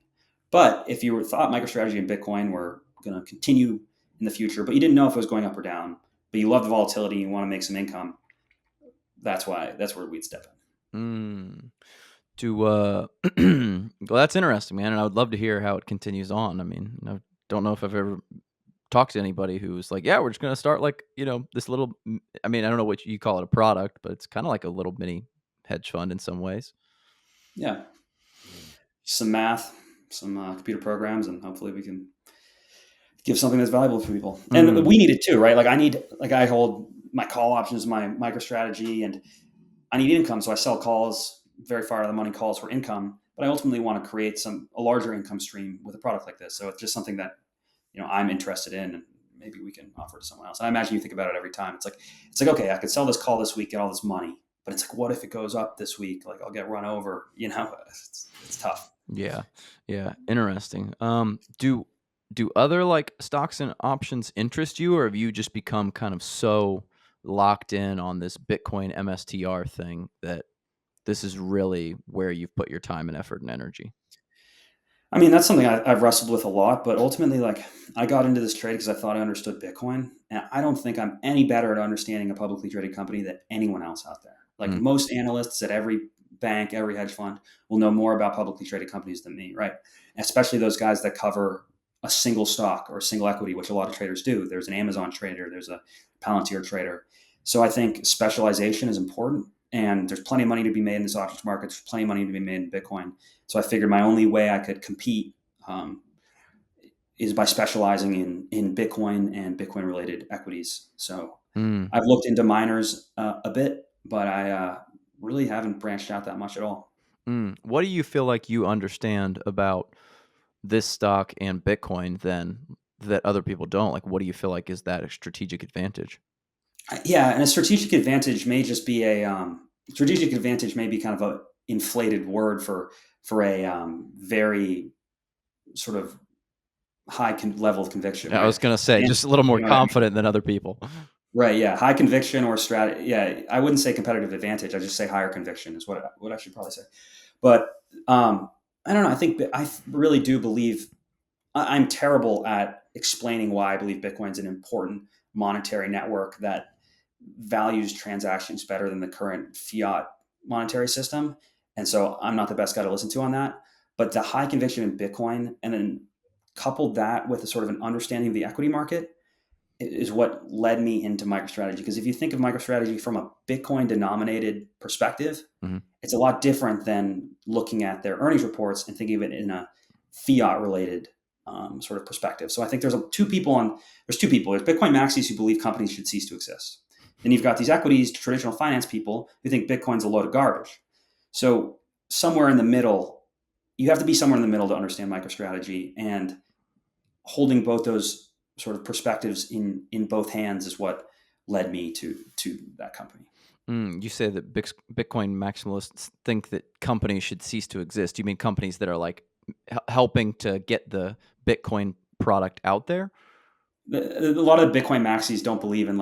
But if you thought MicroStrategy and Bitcoin were going to continue in the future, but you didn't know if it was going up or down, but you love the volatility and you want to make some income, that's where we'd step Mm. Well, that's interesting, man. And I would love to hear how it continues on. I mean, I don't know if I've ever talked to anybody who's like, yeah, we're just going to start like, you know, this little, I mean, I don't know what you call it a product, but it's kind of like a little mini hedge fund in some ways. in. Yeah, some math, some computer programs, and hopefully we can give something that's valuable for people. And Mm. we need it too, right? I hold my call options, my MicroStrategy, and I need income, so I sell calls, very far out of the money calls for income. But I ultimately want to create a larger income stream with a product like this. So it's just something that I'm interested in, and maybe we can offer to someone else. And I imagine you think about it every time. It's like okay, I could sell this call this week, get all this money, but it's like what if it goes up this week? Like I'll get run over. It's tough. Yeah. Yeah. Interesting. Do other like stocks and options interest you, or have you just become kind of so locked in on this Bitcoin MSTR thing that this is really where you've put your time and effort and energy? I mean, that's something I've wrestled with a lot, but ultimately, like, I got into this trade because I thought I understood Bitcoin. And I don't think I'm any better at understanding a publicly traded company than anyone else out there. Like, Mm. most analysts at every bank, every hedge fund will know more about publicly traded companies than me, right? Especially those guys that cover a single stock or a single equity, which a lot of traders do. There's an Amazon trader, there's a Palantir trader. So I think specialization is important. And there's plenty of money to be made in this options market. There's plenty of money to be made in Bitcoin. So I figured my only way I could compete um, is by specializing in Bitcoin and Bitcoin related equities. So Mm. I've looked into miners a bit, but I really haven't branched out that much at all. What do you feel like you understand about this stock and Bitcoin then that other people don't? Like, what do you feel like is that a strategic advantage? Yeah, and a strategic advantage may just be a strategic advantage may be kind of a inflated word for a very sort of level of conviction, I right? was gonna say And just a little more you know what I mean? confident than other people. Right? Yeah, high conviction or strat. Yeah, I wouldn't say competitive advantage. I just say higher conviction is what I should probably say. But um, I don't know. I think I really do believe I'm terrible at explaining why I believe Bitcoin's an important monetary network that values transactions better than the current fiat monetary system. And so I'm not the best guy to listen to on that. But the high conviction in Bitcoin and then coupled that with a sort of an understanding of the equity market is what led me into MicroStrategy. Because if you think of MicroStrategy from a Bitcoin denominated perspective, Hmm. it's a lot different than looking at their earnings reports and thinking of it in a fiat related sort of perspective. So I think there's two people. There's Bitcoin maxis who believe companies should cease to exist. Then you've got these equities, traditional finance people who think Bitcoin's a load of garbage. So somewhere in the middle, you have to be somewhere in the middle to understand MicroStrategy, and holding both those sort of perspectives in both hands is what led me to that company. You say that Bitcoin maximalists think that companies should cease to exist. You mean companies that are like helping to get the Bitcoin product out there? A lot of Bitcoin maxis don't believe in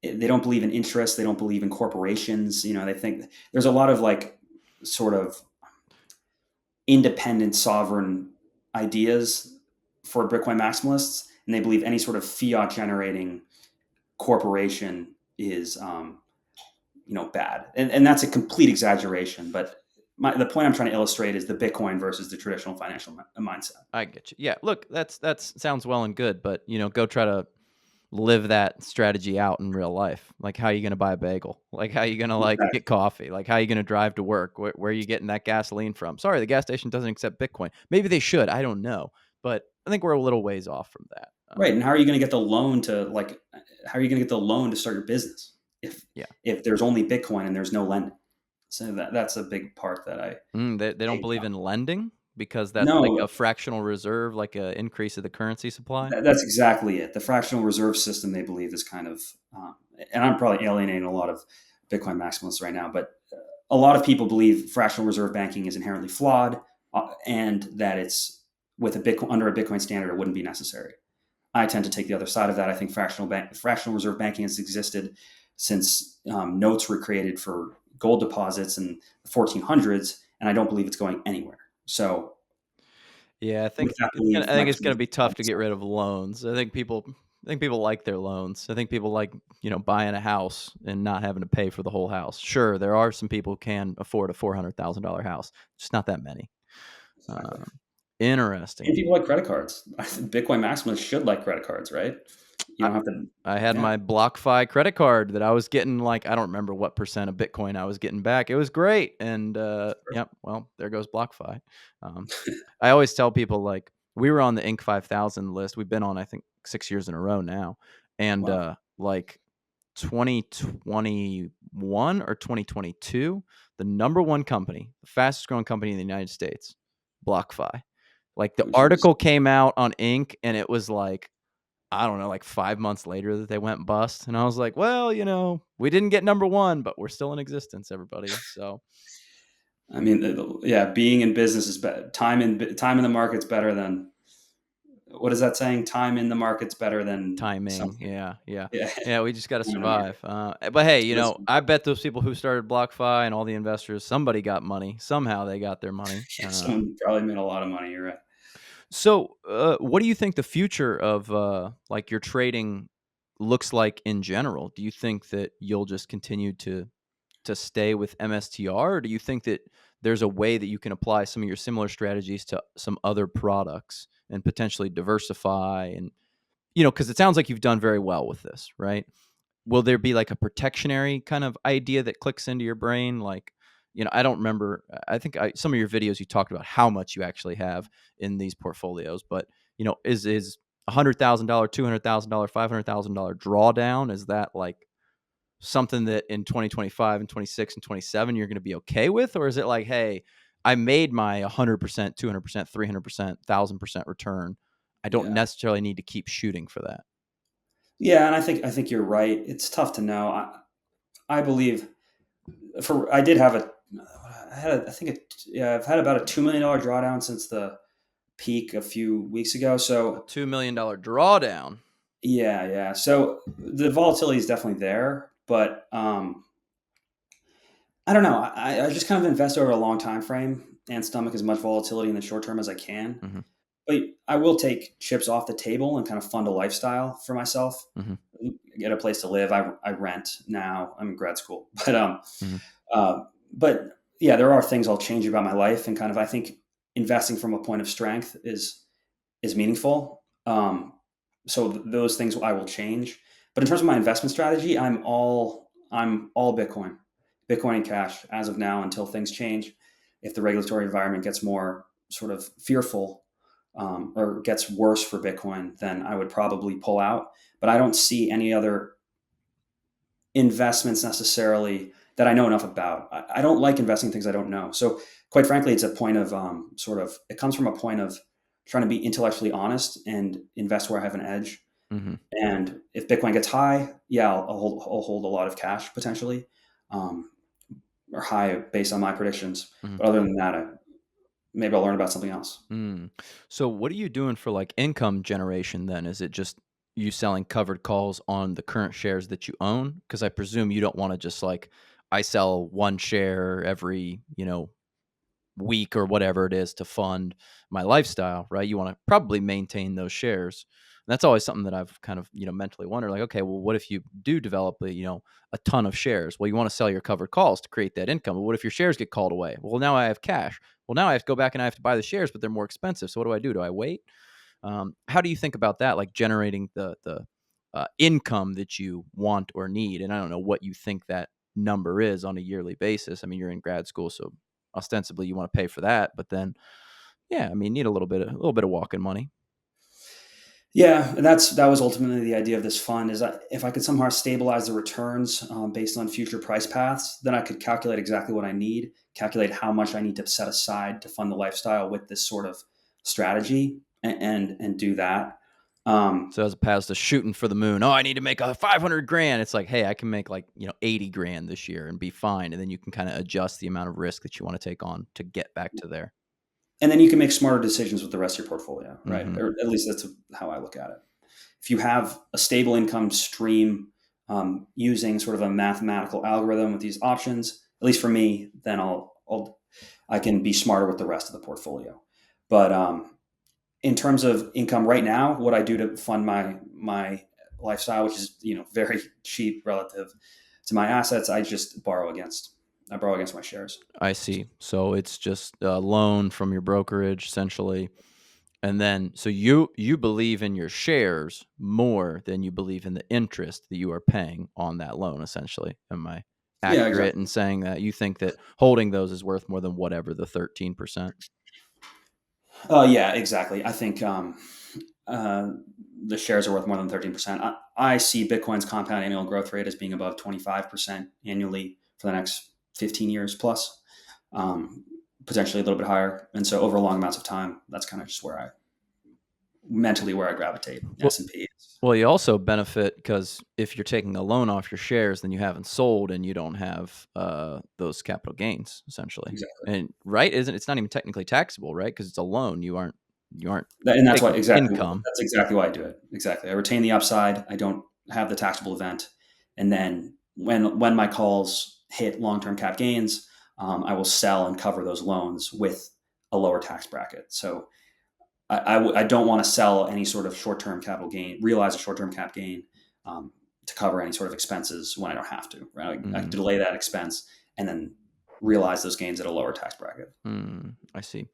they don't believe in interest. They don't believe in corporations. They think there's a lot of sort of independent sovereign ideas for Bitcoin maximalists, and they believe any sort of fiat generating corporation is bad, and that's a complete exaggeration. But the point I'm trying to illustrate is the Bitcoin versus the traditional financial mindset. I get you. Yeah, look, that's sounds well and good, but go try to live that strategy out in real life. Like, how are you going to buy a bagel? Like, how are you going to get coffee? Like, how are you going to drive to work? Where are you getting that gasoline from? Sorry, the gas station doesn't accept Bitcoin. Maybe they should. I don't know, but I think we're a little ways off from that. Right. And how are you going to get the loan how are you going to get the loan to start your business Yeah. if there's only Bitcoin and there's no lending? So that's a big part that I They don't take believe from. in lending because that's like No, a fractional reserve, like a increase of the currency supply. that's exactly it. The fractional reserve system they believe is kind of, and I'm probably alienating a lot of Bitcoin maximalists right now, but a lot of people believe fractional reserve banking is inherently flawed, and that it's under a Bitcoin standard it wouldn't be necessary. I tend to take the other side of that. I think fractional reserve banking has existed since notes were created for gold deposits in the 1400s, and I don't believe it's going anywhere. So, Yeah, with that belief, I think it's gonna Microsoft be tough to get rid of loans. I think people like their loans. I think people like, buying a house and not having to pay for the whole house. Sure, there are some people who can afford a $400,000 house. Just not that many. exactly. Um, And interesting. people like credit cards. I think Bitcoin maximalists should like credit cards, right? You I don't have to. I had Yeah, my BlockFi credit card that I was getting, like, I don't remember what percent of Bitcoin I was getting back. It was great, and, sure. yep, well, there goes BlockFi. Um, I always tell people, like, we were on the Inc. 5000 list. We've been on, I think, 6 years in a row now, and, Wow. 2021 or 2022, the number 1 company, the fastest growing company in the United States, BlockFi. Like, the Oh, geez. article came out on Inc., and it was like, I don't know, like 5 months later that they went bust, and I was like, "Well, we didn't get number 1, but we're still in existence, everybody." So, I mean, yeah, being in business is better. Time in the market's better than, what is that saying? Time in the market's better than timing, something. yeah, yeah. Yeah, Yeah, we just gotta time in the market. survive. But hey, That's I bet those people who started BlockFi and all the investors, somebody got money. Somehow they got their money. someone probably made a lot of money. You're right. So, what do you think the future of, like, your trading looks like in general? Do you think that you'll just continue to stay with MSTR, or do you think that there's a way that you can apply some of your similar strategies to some other products and potentially diversify? And because it sounds like you've done very well with this, right? Will there be like a protectionary kind of idea that clicks into your brain? Like, I don't remember. I think some of your videos you talked about how much you actually have in these portfolios, but is $100,000, $200,000, $500,000 drawdown? Is that like something that in 2025 and 26 and 27 you're going to be okay with? Or is it like, hey, I made my 100%, 200%, 300%, 1000% return. I don't Yeah. necessarily need to keep shooting for that. Yeah, and I think you're right. It's tough to know. I believe I did have I think yeah, I've had about a $2 million drawdown since the peak a few weeks ago. A So $2 million drawdown. yeah, yeah. So the volatility is definitely there, but I don't know. I just kind of invest over a long time frame and stomach as much volatility in the short term as I can. Hmm. But I will take chips off the table and kind of fund a lifestyle for myself, Hmm. get a place to live. I rent now. I'm in grad school, Hmm. uh, but yeah, there are things I'll change about my life, and kind of I think investing from a point of strength is meaningful. So those things I will change. But in terms of my investment strategy, I'm all Bitcoin, Bitcoin and cash as of now until things change. If the regulatory environment gets more sort of fearful or gets worse for Bitcoin, then I would probably pull out. But I don't see any other investments necessarily that I know enough about. I don't like investing in things I don't know. So quite frankly, it's a point of it comes from a point of trying to be intellectually honest and invest where I have an edge. Hmm. And if Bitcoin gets high, yeah, I'll hold a lot of cash potentially, um, or high based on my predictions. Hmm. But other than that, maybe I'll learn about something else. Mm. So what are you doing for like income generation then? Is it just you selling covered calls on the current shares that you own? Because I presume you don't want to just like I sell one share every, week or whatever it is to fund my lifestyle, right? You want to probably maintain those shares. And that's always something that I've kind of, mentally wondered like, okay, well, what if you do develop a ton of shares? Well, you want to sell your covered calls to create that income. But what if your shares get called away? Well, now I have cash. Well, now I have to go back and I have to buy the shares, but they're more expensive. So what do I do? Do I wait? How do you think about that? Like generating the income that you want or need, and I don't know what you think that number is on a yearly basis. I mean, you're in grad school, so ostensibly you want to pay for that, but then, yeah, I mean, need a little bit of walking money. Yeah, and that was ultimately the idea of this fund. Is that if I could somehow stabilize the returns based on future price paths, then I could calculate exactly what I need, calculate how much I need to set aside to fund the lifestyle with this sort of strategy, and do that. Um, So as opposed to shooting for the moon, oh, I need to make a 500 grand. It's like, hey, I can make like 80 grand this year and be fine, and then you can kind of adjust the amount of risk that you want to take on to get back to there. and then you can make smarter decisions with the rest of your portfolio, right? Hmm. Or at least that's how I look at it. If you have a stable income stream using sort of a mathematical algorithm with these options, at least for me, then I can be smarter with the rest of the portfolio. But in terms of income right now, what I do to fund my lifestyle, which is very cheap relative to my assets, I borrow against my shares. I see. So it's just a loan from your brokerage essentially. And then so you believe in your shares more than you believe in the interest that you are paying on that loan essentially. Am I Yeah, accurate in exactly. saying that you think that holding those is worth more than whatever the 13%? Yeah, exactly. I think uh, the shares are worth more than 13%. I see Bitcoin's compound annual growth rate as being above 25% annually for the next 15 years plus, um, potentially a little bit higher. And so over long amounts of time, that's kind of just where I gravitate. Well, S&P. well, you also benefit because if you're taking a loan off your shares, then you haven't sold and you don't have those capital gains essentially. Exactly. And right, isn't it's not even technically taxable, right? Because it's a loan. You aren't And that's why taking exactly income. that's exactly why I do it. Exactly. I retain the upside. I don't have the taxable event. And then when my calls hit long-term cap gains, I will sell and cover those loans with a lower tax bracket. So I don't want to sell any sort of short-term capital gain, realize a short-term cap gain um, to cover any sort of expenses when I don't have to. Right, I Mm, delay that expense and then realize those gains at a lower tax bracket. I see.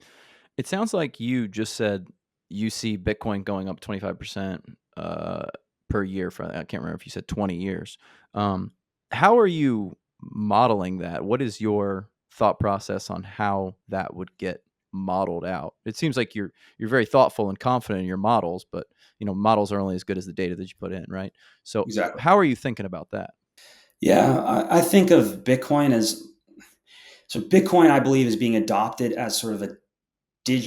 It sounds like you just said you see Bitcoin going up 25% uh, per year for I can't remember if you said 20 years. Um, how are you modeling that? What is your thought process on how that would get modeled out? It seems like you're very thoughtful and confident in your models, but models are only as good as the data that you put in, right? So Exactly. how are you thinking about that? Yeah, I think of Bitcoin as so Bitcoin. I believe is being adopted as sort of a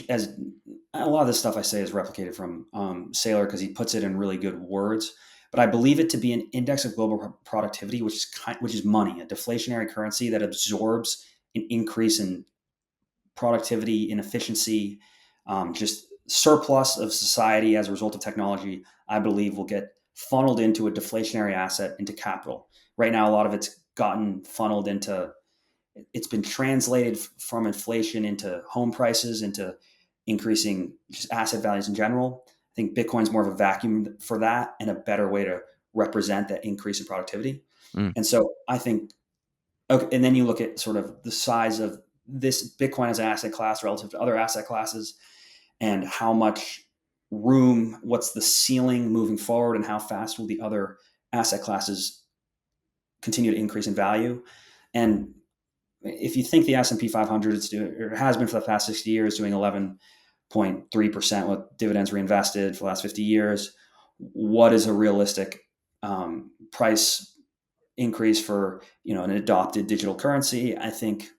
as a lot of this stuff I say is replicated from Saylor because he puts it in really good words. But I believe it to be an index of global productivity, which is money, a deflationary currency that absorbs an increase in productivity, inefficiency, just surplus of society as a result of technology. I believe will get funneled into a deflationary asset into capital. Right now, a lot of it's gotten funneled into it's been translated from inflation into home prices, into increasing just asset values in general. I think Bitcoin's more of a vacuum for that and a better way to represent that increase in productivity. Mm. And so I think, okay, and then you look at sort of the size of this Bitcoin as an asset class relative to other asset classes and how much room, what's the ceiling moving forward, and how fast will the other asset classes continue to increase in value. And if you think the S&P 500 is doing, or has been for the past 60 years, doing 11.3% with dividends reinvested for the last 50 years, what is a realistic price increase for an adopted digital currency? I think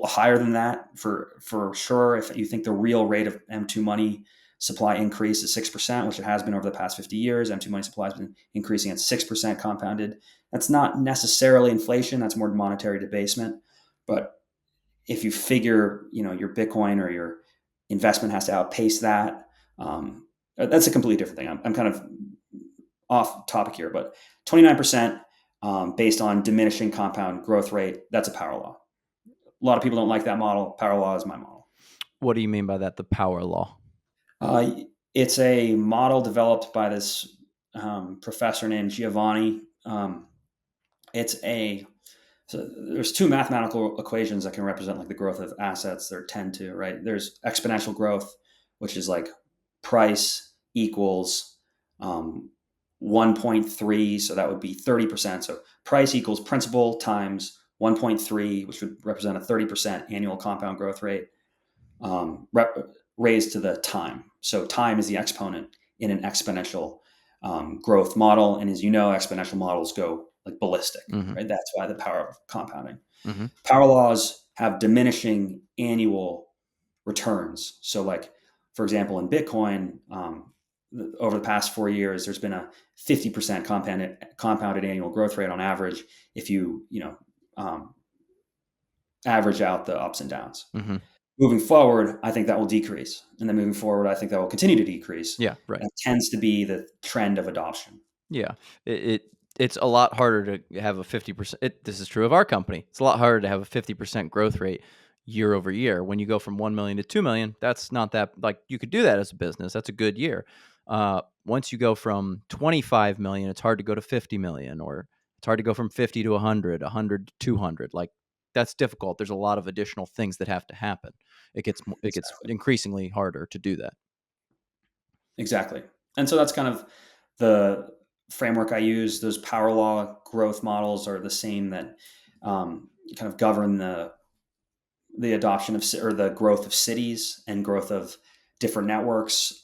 higher than that for sure. If you think the real rate of M2 money supply increase is 6%, which it has been over the past 50 years, M2 money supply has been increasing at 6% compounded. That's not necessarily inflation. That's more monetary debasement. But if you figure, your Bitcoin or your investment has to outpace that, that's a completely different thing. I'm kind of off topic here, but 29% based on diminishing compound growth rate, that's a power law. A lot of people don't like that model. Power law is my model. What do you mean by that? The power law? Uh, it's a model developed by this professor named Giovanni. It's a so there's two mathematical equations that can represent like the growth of assets. There tend to right. There's exponential growth, which is like price equals 1.3, so that would be 30%. So price equals principal times 1.3, which would represent a 30% annual compound growth rate, raised to the time. So time is the exponent in an exponential growth model. And as you know, exponential models go like ballistic, Mm-hmm. right? That's why the power of compounding. Mm-hmm. Power laws have diminishing annual returns. So, like, for example, in Bitcoin, over the past 4 years, there's been a 50% compounded annual growth rate on average. If um, average out the ups and downs. Mm-hmm. Moving forward, I think that will decrease, and then moving forward, I think that will continue to decrease. Yeah, right. That tends to be the trend of adoption. Yeah, it it's a lot harder to have a 50%. This is true of our company. It's a lot harder to have a 50% growth rate year over year. When you go from 1 million to 2 million, that's not that like you could do that as a business. That's a good year. Once you go from 25 million, it's hard to go to 50 million, or it's hard to go from 50 to 100, 100 to 200. Like that's difficult. There's a lot of additional things that have to happen. It gets Exactly. increasingly harder to do that. Exactly. And so that's kind of the framework I use. Those power law growth models are the same that kind of govern the adoption of or the growth of cities and growth of different networks.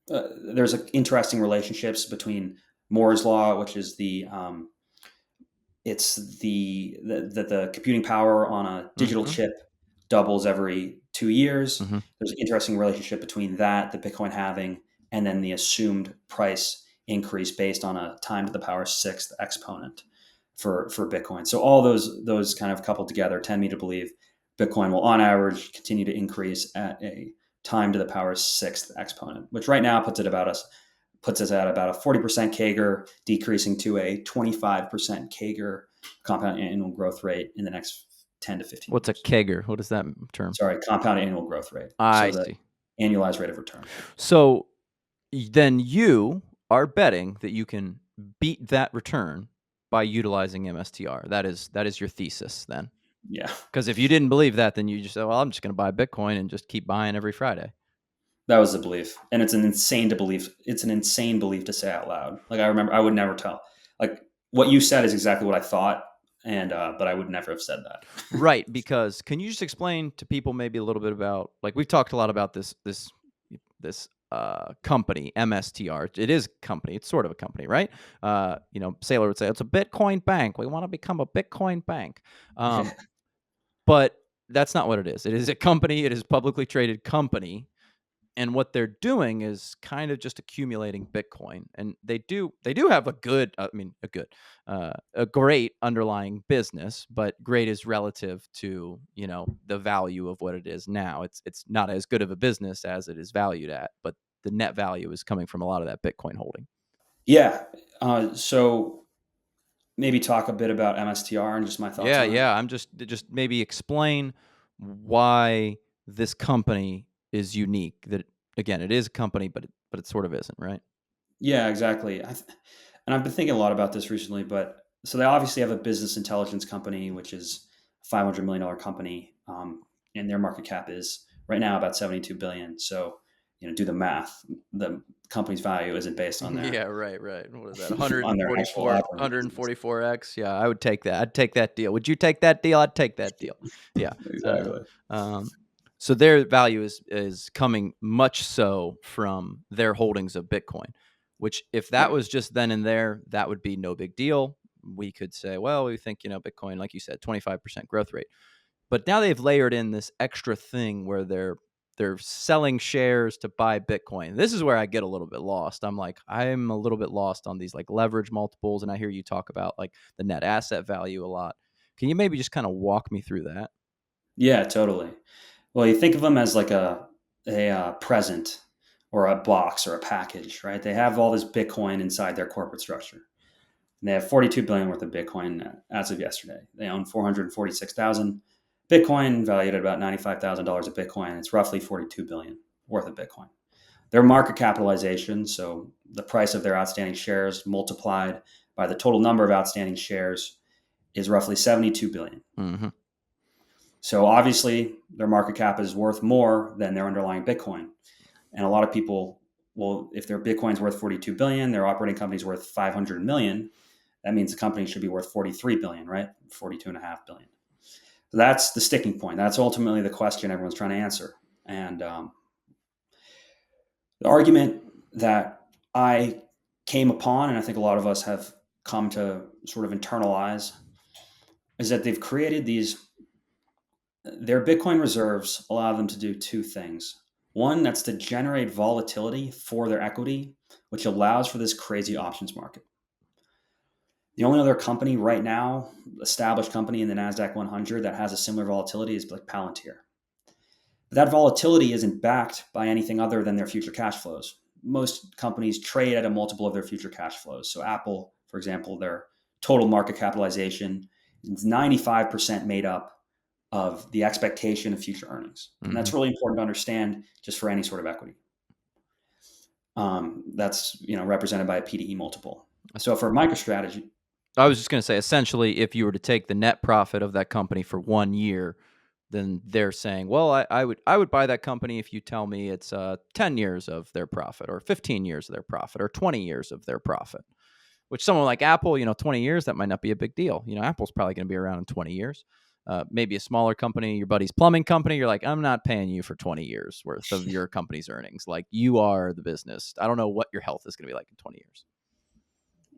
There's interesting relationships between Moore's law, which is it's the computing power on a digital Mm-hmm. chip doubles every 2 years. Mm-hmm. There's an interesting relationship between that, the Bitcoin halving, and then the assumed price increase based on a time to the power sixth exponent for Bitcoin. So all those kind of coupled together tend me to believe Bitcoin will, on average, continue to increase at a time to the power sixth exponent, which right now puts us at about a 40% CAGR, decreasing to a 25% CAGR compound annual growth rate in the next 10 to 15 What's a years. kegger? What is that term? Sorry, compound annual growth rate. I So the see. annualized rate of return. So then you are betting that you can beat that return by utilizing MSTR. That is your thesis then. Yeah, Because if you didn't believe that, then you just say, "Well, I'm just going to buy Bitcoin and just keep buying every Friday." that was the belief. And it's an insane to believe. It's an insane belief to say out loud. Like I remember, I would never tell. Like what you said is exactly what I thought. And, but I would never have said that. Right, because can you just explain to people maybe a little bit about like we've talked a lot about this company, MSTR. It is a company. It's sort of a company, right? Saylor would say it's a Bitcoin bank. We want to become a Bitcoin bank. Yeah. But that's not what it is. It is a company. It is a publicly traded company. And what they're doing is kind of just accumulating Bitcoin, and they do have a great underlying business, but great is relative to the value of what it is now. It's not as good of a business as it is valued at, but the net value is coming from a lot of that Bitcoin holding. Yeah. So maybe talk a bit about MSTR and just my thoughts Yeah, on it. yeah. I'm just maybe explain why this company is unique. That again, it is a company, but it sort of isn't, right? Yeah, exactly. And I've been thinking a lot about this recently, but so they obviously have a business intelligence company, which is a $500 million company, and their market cap is right now about 72 billion. So, do the math. The company's value isn't based on Yeah, their right. What is that? on their actual 144, operating business. 144x. Yeah, I would take that. I'd take that deal. Would you take that deal? I'd take that deal. Yeah. Uh, Exactly. um, so their value is coming much so from their holdings of Bitcoin, which if that Right. was just then and there, that would be no big deal. We could say, well, we think, Bitcoin, like you said, 25% growth rate. But now they've layered in this extra thing where they're selling shares to buy Bitcoin. This is where I get a little bit lost. I'm a little bit lost on these like leverage multiples, and I hear you talk about like the net asset value a lot. Can you maybe just kind of walk me through that? Yeah, totally. Well, you think of them as like a present or a box or a package, right? They have all this Bitcoin inside their corporate structure. And they have 42 billion worth of Bitcoin as of yesterday. They own 446,000 Bitcoin, valued at about $95,000 a Bitcoin. It's roughly 42 billion worth of Bitcoin. Their market capitalization, so the price of their outstanding shares multiplied by the total number of outstanding shares, is roughly 72 billion. Mm-hmm. So obviously, their market cap is worth more than their underlying Bitcoin. And a lot of people, well, if their Bitcoin's worth 42 billion, their operating company's worth 500 million, that means the company should be worth 43 billion, right? 42.5 billion. So that's the sticking point. That's ultimately the question everyone's trying to answer. And the argument that I came upon, and I think a lot of us have come to sort of internalize, is that they've created their Bitcoin reserves allow them to do two things. One, that's to generate volatility for their equity, which allows for this crazy options market. The only other company right now, established company in the NASDAQ 100 that has a similar volatility is like Palantir. But that volatility isn't backed by anything other than their future cash flows. Most companies trade at a multiple of their future cash flows. So Apple, for example, their total market capitalization is 95% made up of the expectation of future earnings. And Mm-hmm. that's really important to understand just for any sort of equity. That's represented by a PDE multiple. So for MicroStrategy, I was just going to say, essentially, if you were to take the net profit of that company for 1 year, then they're saying, well, I would buy that company if you tell me it's 10 years of their profit, or 15 years of their profit, or 20 years of their profit. Which someone like Apple, 20 years, that might not be a big deal. Apple's probably going to be around in 20 years. Maybe a smaller company, your buddy's plumbing company, you're like, I'm not paying you for 20 years worth of your company's earnings. Like, you are the business. I don't know what your health is going to be like in 20 years.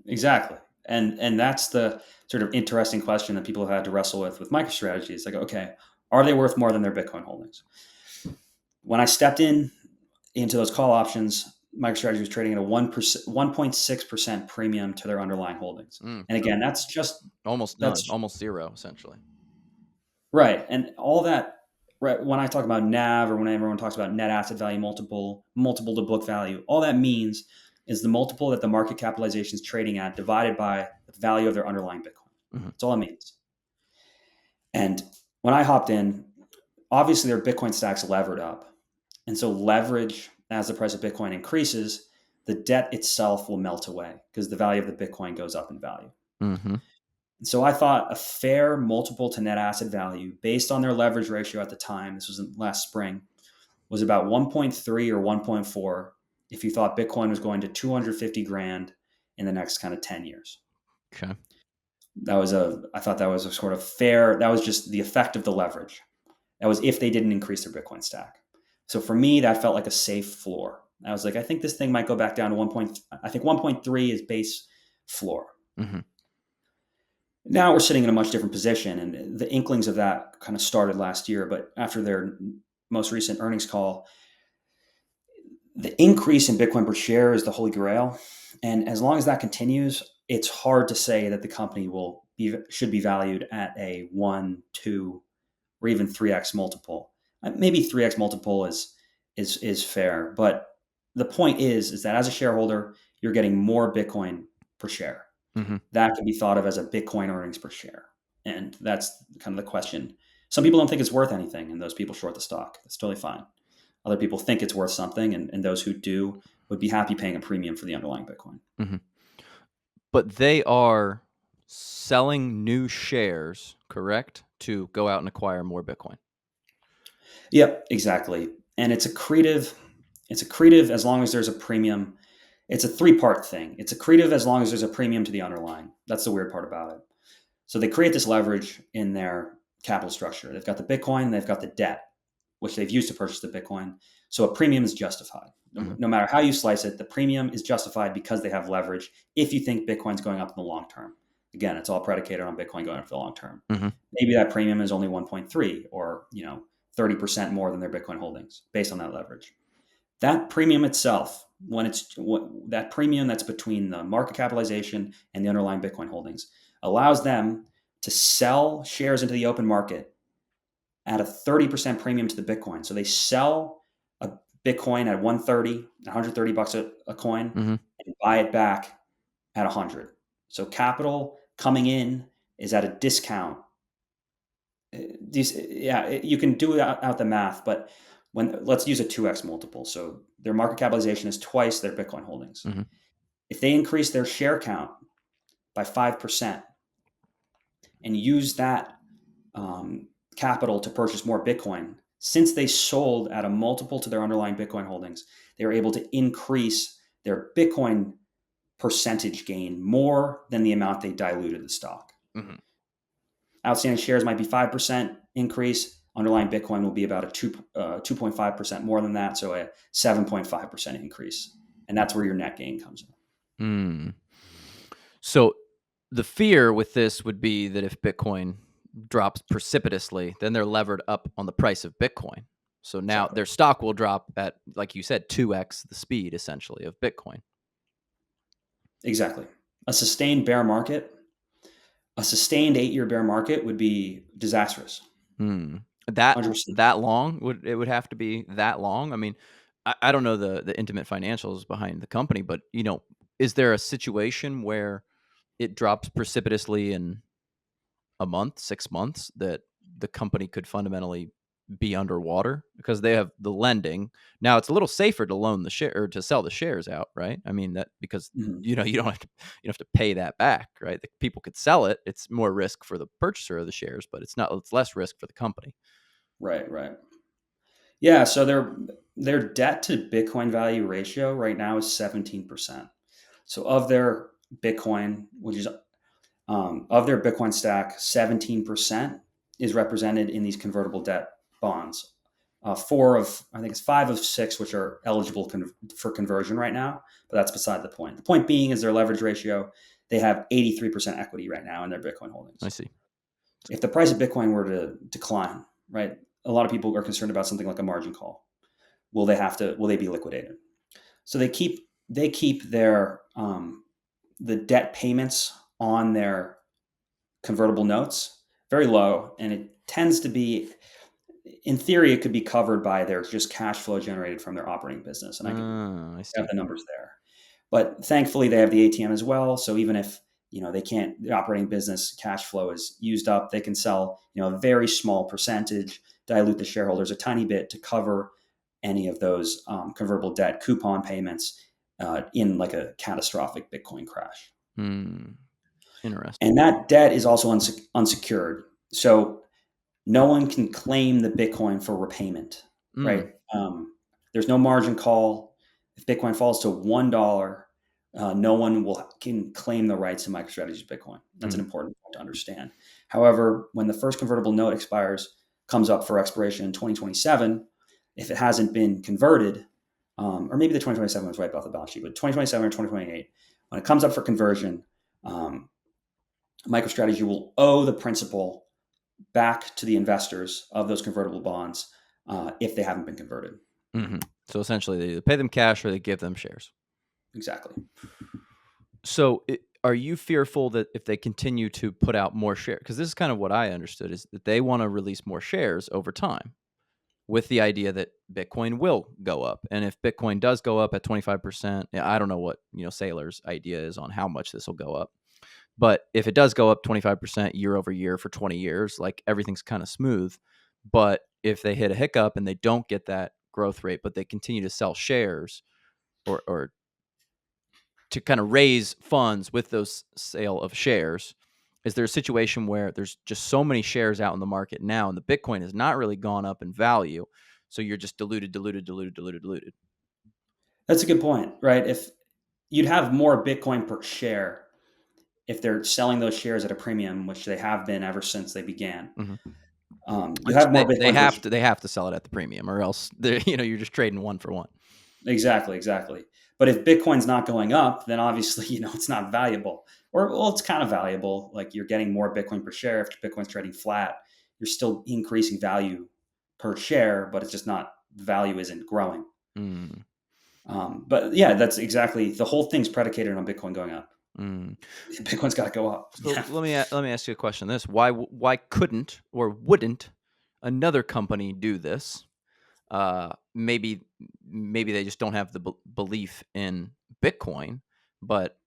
exactly. And that's the sort of interesting question that people have had to wrestle with MicroStrategy. It's like, okay, are they worth more than their Bitcoin holdings? When I stepped into those call options, MicroStrategy was trading at a 1.6% premium to their underlying holdings. And So again, that's just almost none, that's almost zero, essentially. right. And all that, right, when I talk about NAV, or when everyone talks about net asset value multiple to book value, all that means is the multiple that the market capitalization is trading at divided by the value of their underlying Bitcoin. Mm-hmm. That's all it means. And when I hopped in, obviously their Bitcoin stack's levered up. And so leverage, as the price of Bitcoin increases, the debt itself will melt away because the value of the Bitcoin goes up in value. Mm-hmm. So I thought a fair multiple to net asset value based on their leverage ratio at the time, this was last spring, was about 1.3 or 1.4 if you thought Bitcoin was going to 250 grand in the next kind of 10 years. Okay. I thought that was a sort of fair, that was just the effect of the leverage. That was if they didn't increase their Bitcoin stack. So for me, that felt like a safe floor. I was like, I think this thing might go back down to 1.3 is base floor. Mm-hmm. Now we're sitting in a much different position, and the inklings of that kind of started last year. But after their most recent earnings call, the increase in Bitcoin per share is the holy grail. And as long as that continues, it's hard to say that the company should be valued at a 1, 2, or even 3x multiple. Maybe 3x multiple is fair, but the point is that as a shareholder, you're getting more Bitcoin per share. Mm-hmm. That can be thought of as a Bitcoin earnings per share. And that's kind of the question. Some people don't think it's worth anything, and those people short the stock. That's totally fine. Other people think it's worth something, and those who do would be happy paying a premium for the underlying Bitcoin. Mm-hmm. But they are selling new shares, correct, to go out and acquire more Bitcoin. Yep, exactly. And it's accretive. It's accretive as long as there's a premium. It's a three-part thing. It's accretive as long as there's a premium to the underlying. That's the weird part about it. So they create this leverage in their capital structure. They've got the Bitcoin, they've got the debt, which they've used to purchase the Bitcoin. So a premium is justified. Mm-hmm. No matter how you slice it, the premium is justified because they have leverage if you think Bitcoin's going up in the long term. Again, it's all predicated on Bitcoin going up for the long term. Mm-hmm. Maybe that premium is only 1.3 or 30% more than their Bitcoin holdings based on that leverage. That premium itself, that premium that's between the market capitalization and the underlying Bitcoin holdings, allows them to sell shares into the open market at a 30% premium to the Bitcoin. So they sell a Bitcoin at 130 bucks a coin, Mm-hmm. and buy it back at 100. So capital coming in is at a discount. You can do out the math, but let's use a 2x multiple. So their market capitalization is twice their Bitcoin holdings. Mm-hmm. If they increase their share count by 5% and use that capital to purchase more Bitcoin, since they sold at a multiple to their underlying Bitcoin holdings, they were able to increase their Bitcoin percentage gain more than the amount they diluted the stock. Mm-hmm. Outstanding shares might be 5% increase. Underlying Bitcoin will be about a 2.5% more than that, so a 7.5% increase. And that's where your net gain comes in. Mm. So the fear with this would be that if Bitcoin drops precipitously, then they're levered up on the price of Bitcoin. So now Exactly. their stock will drop at, like you said, 2x the speed essentially of Bitcoin. Exactly. A sustained 8-year bear market would be disastrous. That 100%. that long would have to be that long? I mean, I don't know the intimate financials behind the company, but is there a situation where it drops precipitously in a month, 6 months, that the company could fundamentally be underwater because they have the lending? Now it's a little safer to loan the share or to sell the shares out, right? I mean that because Mhm. you don't have to pay that back, right? The people could sell it. It's more risk for the purchaser of the shares, but it's less risk for the company. Right, right. Yeah, so their debt to Bitcoin value ratio right now is 17%. So of their Bitcoin, which is of their Bitcoin stack, 17% is represented in these convertible debt bonds. I think it's 5 of 6, which are eligible for conversion right now, but that's beside the point. The point being is their leverage ratio. They have 83% equity right now in their Bitcoin holdings. I see. If the price of Bitcoin were to decline, right, a lot of people are concerned about something like a margin call. Will they be liquidated? So they keep their the debt payments on their convertible notes very low, and it tends to be, in theory, it could be covered by their just cash flow generated from their operating business, and I can I have see. the numbers there. But thankfully, they have the ATM as well. So even if they can't, the operating business cash flow is used up, they can sell a very small percentage, dilute the shareholders a tiny bit to cover any of those convertible debt coupon payments in like a catastrophic Bitcoin crash. Interesting. And that debt is also unsecured. So no one can claim the Bitcoin for repayment, right? There's no margin call. If Bitcoin falls to $1, no one can claim the rights to MicroStrategy's Bitcoin. That's an important point to understand. However, when the first convertible note comes up for expiration in 2027, if it hasn't been converted, or maybe the 2027 was right off the balance sheet, but 2027 or 2028, when it comes up for conversion, um, MicroStrategy will owe the principal back to the investors of those convertible bonds if they haven't been converted. Mm-hmm. So essentially, they either pay them cash or they give them shares. Exactly. So are you fearful that if they continue to put out more shares, because this is kind of what I understood, is that they want to release more shares over time with the idea that Bitcoin will go up. And if Bitcoin does go up at 25%, I don't know what, Saylor's idea is on how much this will go up. But if it does go up 25% year over year for 20 years, like everything's kind of smooth. But if they hit a hiccup and they don't get that growth rate, but they continue to sell shares or to kind of raise funds with those sale of shares, is there a situation where there's just so many shares out in the market now and the Bitcoin has not really gone up in value, so you're just diluted? That's a good point, right? If you'd have more Bitcoin per share if they're selling those shares at a premium, which they have been ever since they began. Mm-hmm. You have more They Bitcoin per have to sell it at the premium, or else you're just trading one for one. Exactly. But if Bitcoin's not going up, then obviously, it's not valuable. Or, well, it's kind of valuable. Like you're getting more Bitcoin per share. If Bitcoin's trading flat, you're still increasing value per share, but it's just not, the value isn't growing. Mm. But yeah, that's exactly, the whole thing's predicated on Bitcoin going up. Mm. Bitcoin's got to go up. So Yeah. let me ask you a question. Why couldn't or wouldn't another company do this? Maybe they just don't have the belief in Bitcoin, but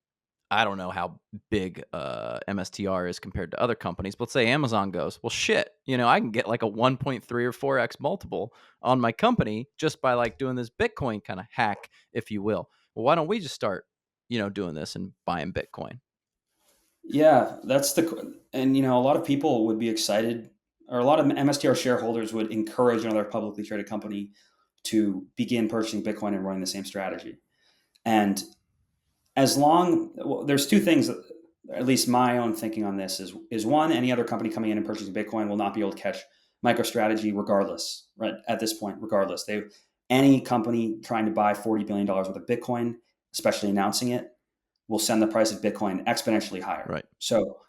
I don't know how big MSTR is compared to other companies. But let's say Amazon goes, well, shit, I can get like a 1.3 or 4x multiple on my company just by like doing this Bitcoin kind of hack, if you will. Well, why don't we just start, doing this and buying Bitcoin? Yeah, and a lot of people would be excited, or a lot of MSTR shareholders would encourage another publicly traded company to begin purchasing Bitcoin and running the same strategy. And there's two things, at least my own thinking on this is one, any other company coming in and purchasing Bitcoin will not be able to catch MicroStrategy regardless, right? At this point, regardless, any company trying to buy $40 billion worth of Bitcoin, especially announcing it, will send the price of Bitcoin exponentially higher. Right. So,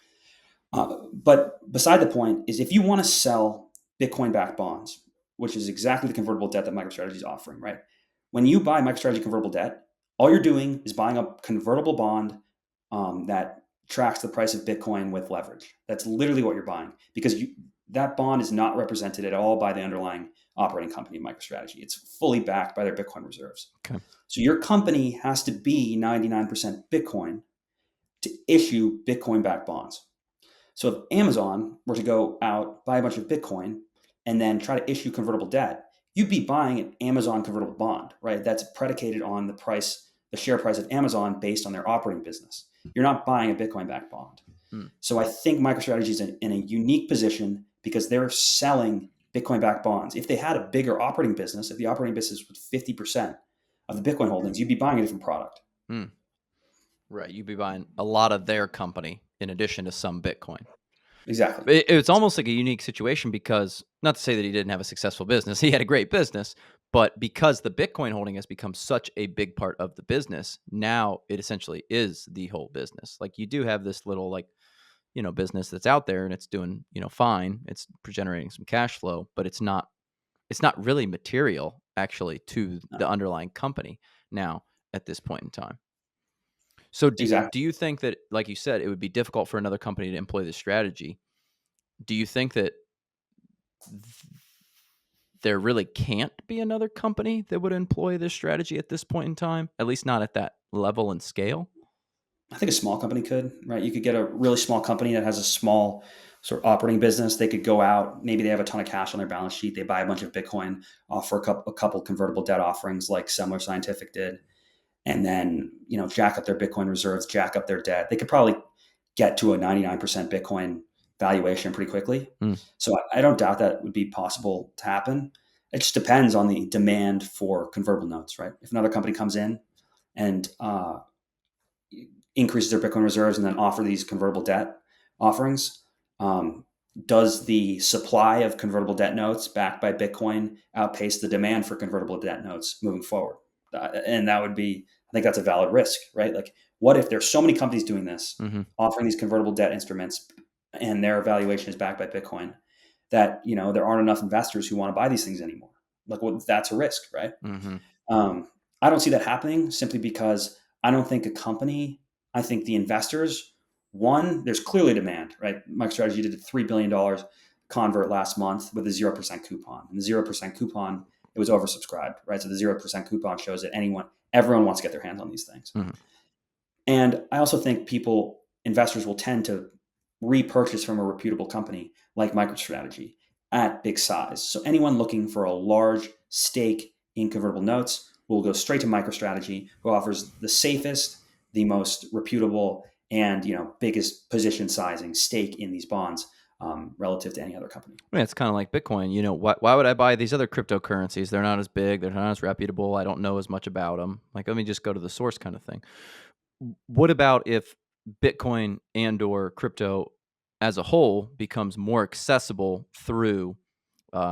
but beside the point is, if you want to sell Bitcoin-backed bonds, which is exactly the convertible debt that MicroStrategy is offering, right? When you buy MicroStrategy convertible debt, all you're doing is buying a convertible bond that tracks the price of Bitcoin with leverage. That's literally what you're buying, because that bond is not represented at all by the underlying operating company, MicroStrategy. It's fully backed by their Bitcoin reserves. Okay. So your company has to be 99% Bitcoin to issue Bitcoin-backed bonds. So if Amazon were to go out, buy a bunch of Bitcoin, and then try to issue convertible debt, you'd be buying an Amazon convertible bond, right? That's predicated on the share price of Amazon based on their operating business. You're not buying a Bitcoin-backed bond. Hmm. So I think MicroStrategy is in a unique position because they're selling Bitcoin-backed bonds. If they had a bigger operating business, if the operating business was 50% of the Bitcoin holdings, you'd be buying a different product. Hmm. Right. You'd be buying a lot of their company in addition to some Bitcoin. Exactly. It's almost like a unique situation because, not to say that he didn't have a successful business, he had a great business, but because the Bitcoin holding has become such a big part of the business, now it essentially is the whole business. Like you do have this little business that's out there and it's doing, fine. It's generating some cash flow, but it's not really material actually to the underlying company now at this point in time. So Exactly. do you think that, like you said, it would be difficult for another company to employ this strategy? Do you think that there really can't be another company that would employ this strategy at this point in time, at least not at that level and scale? I think a small company could, right? You could get a really small company that has a small sort of operating business. They could go out, maybe they have a ton of cash on their balance sheet. They buy a bunch of Bitcoin, offer a couple convertible debt offerings like Semler Scientific did, and then, jack up their Bitcoin reserves, jack up their debt. They could probably get to a 99% Bitcoin valuation pretty quickly. Mm. So I don't doubt that would be possible to happen. It just depends on the demand for convertible notes, right? If another company comes in and increases their Bitcoin reserves and then offer these convertible debt offerings, does the supply of convertible debt notes backed by Bitcoin outpace the demand for convertible debt notes moving forward? And that would be, I think that's a valid risk, right? Like, what if there's so many companies doing this, Mm-hmm. offering these convertible debt instruments, and their valuation is backed by Bitcoin, that there aren't enough investors who want to buy these things anymore. Like, well, that's a risk, right? Mm-hmm. Um, I don't see that happening simply because I don't think a company, I think the investors, one, there's clearly demand, right? MicroStrategy did a $3 billion convert last month with a 0% coupon. And the 0% coupon, it was oversubscribed, right? So the 0% coupon shows that everyone wants to get their hands on these things. Mm-hmm. And I also think investors will tend to repurchase from a reputable company like MicroStrategy at big size. So anyone looking for a large stake in convertible notes will go straight to MicroStrategy, who offers the safest, the most reputable, and biggest position sizing stake in these bonds relative to any other company. I mean, it's kind of like Bitcoin. Why would I buy these other cryptocurrencies? They're not as big. They're not as reputable. I don't know as much about them. Like, let me just go to the source kind of thing. What about if Bitcoin and/or crypto as a whole becomes more accessible through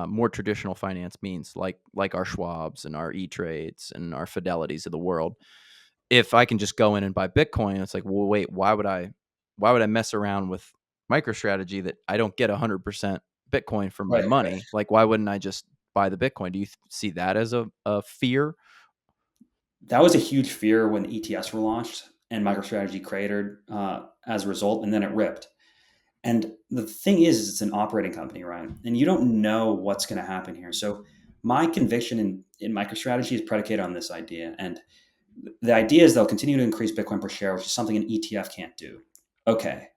more traditional finance means, like our Schwabs and our E-Trades and our Fidelities of the world? If I can just go in and buy Bitcoin, it's like, well, wait, why would I mess around with MicroStrategy that I don't get 100% Bitcoin for my Right, right. money? Like, why wouldn't I just buy the Bitcoin? Do you see that as a fear? That was a huge fear when the ETFs were launched and MicroStrategy created as a result, and then it ripped. And the thing is it's an operating company, right? And you don't know what's going to happen here. So my conviction in MicroStrategy is predicated on this idea. And the idea is they'll continue to increase Bitcoin per share, which is something an ETF can't do. Okay.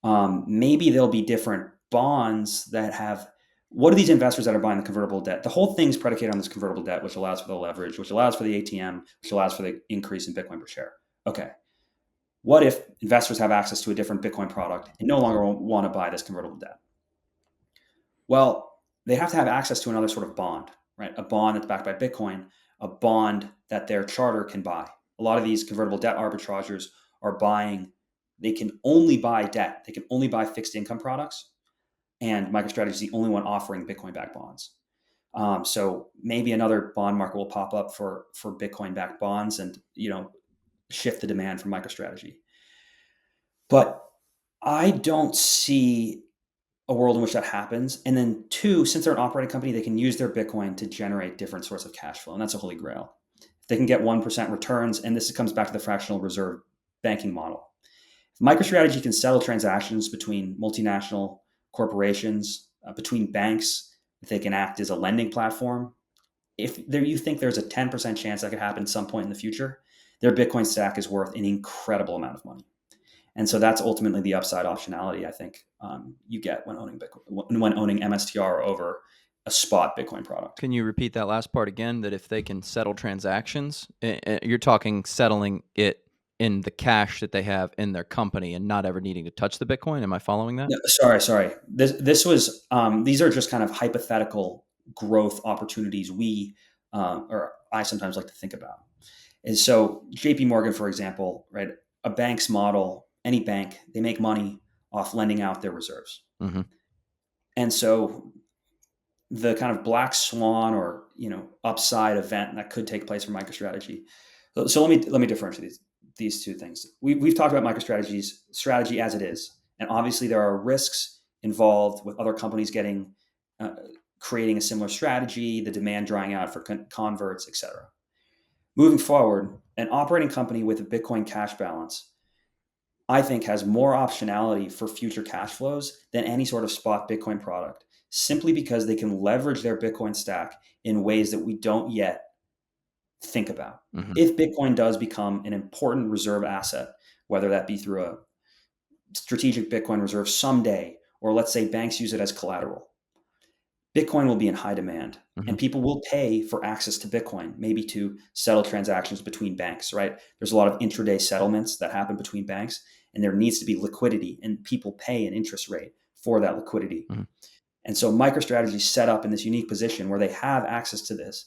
Maybe there'll be different bonds that have. What are these investors that are buying the convertible debt? The whole thing's predicated on this convertible debt, which allows for the leverage, which allows for the ATM, which allows for the increase in Bitcoin per share. Okay. What if investors have access to a different Bitcoin product and no longer want to buy this convertible debt? Well, they have to have access to another sort of bond, right? A bond that's backed by Bitcoin, a bond that their charter can buy. A lot of these convertible debt arbitrageurs are buying, they can only buy debt, they can only buy fixed income products. And MicroStrategy is the only one offering Bitcoin backed bonds. So maybe another bond market will pop up for Bitcoin backed bonds and, shift the demand from MicroStrategy. But I don't see a world in which that happens. And then two, since they're an operating company, they can use their Bitcoin to generate different sorts of cash flow. And that's a holy grail. If they can get 1% returns, and this comes back to the fractional reserve banking model. If MicroStrategy can settle transactions between multinational corporations, between banks, if they can act as a lending platform, if you think there's a 10% chance that could happen at some point in the future, their Bitcoin stack is worth an incredible amount of money. And so that's ultimately the upside optionality I think you get when owning Bitcoin, when owning MSTR over a spot Bitcoin product. Can you repeat that last part again? That if they can settle transactions, you're talking settling it in the cash that they have in their company and not ever needing to touch the Bitcoin. Am I following that? No, sorry. This was these are just kind of hypothetical growth opportunities or I sometimes like to think about. And so J.P. Morgan, for example, right, a bank's model, any bank, they make money off lending out their reserves. Mm-hmm. And so the kind of black swan or upside event that could take place for MicroStrategy. So let me differentiate these two things. We've talked about MicroStrategy's strategy as it is, and obviously there are risks involved with other companies creating a similar strategy, the demand drying out for converts, etc. Moving forward, an operating company with a Bitcoin cash balance, I think, has more optionality for future cash flows than any sort of spot Bitcoin product, simply because they can leverage their Bitcoin stack in ways that we don't yet think about. Mm-hmm. If Bitcoin does become an important reserve asset, whether that be through a strategic Bitcoin reserve someday, or let's say banks use it as collateral, Bitcoin will be in high demand, Mm-hmm. and people will pay for access to Bitcoin, maybe to settle transactions between banks, right? There's a lot of intraday settlements that happen between banks, and there needs to be liquidity, and people pay an interest rate for that liquidity. Mm-hmm. And so MicroStrategy is set up in this unique position where they have access to this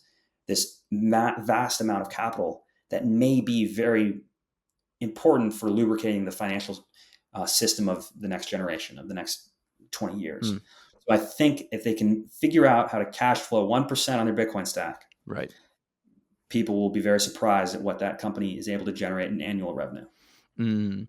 vast amount of capital that may be very important for lubricating the financial system of the next generation, of the next 20 years. Mm. So I think if they can figure out how to cash flow 1% on their Bitcoin stack, Right. people will be very surprised at what that company is able to generate in annual revenue. Mm.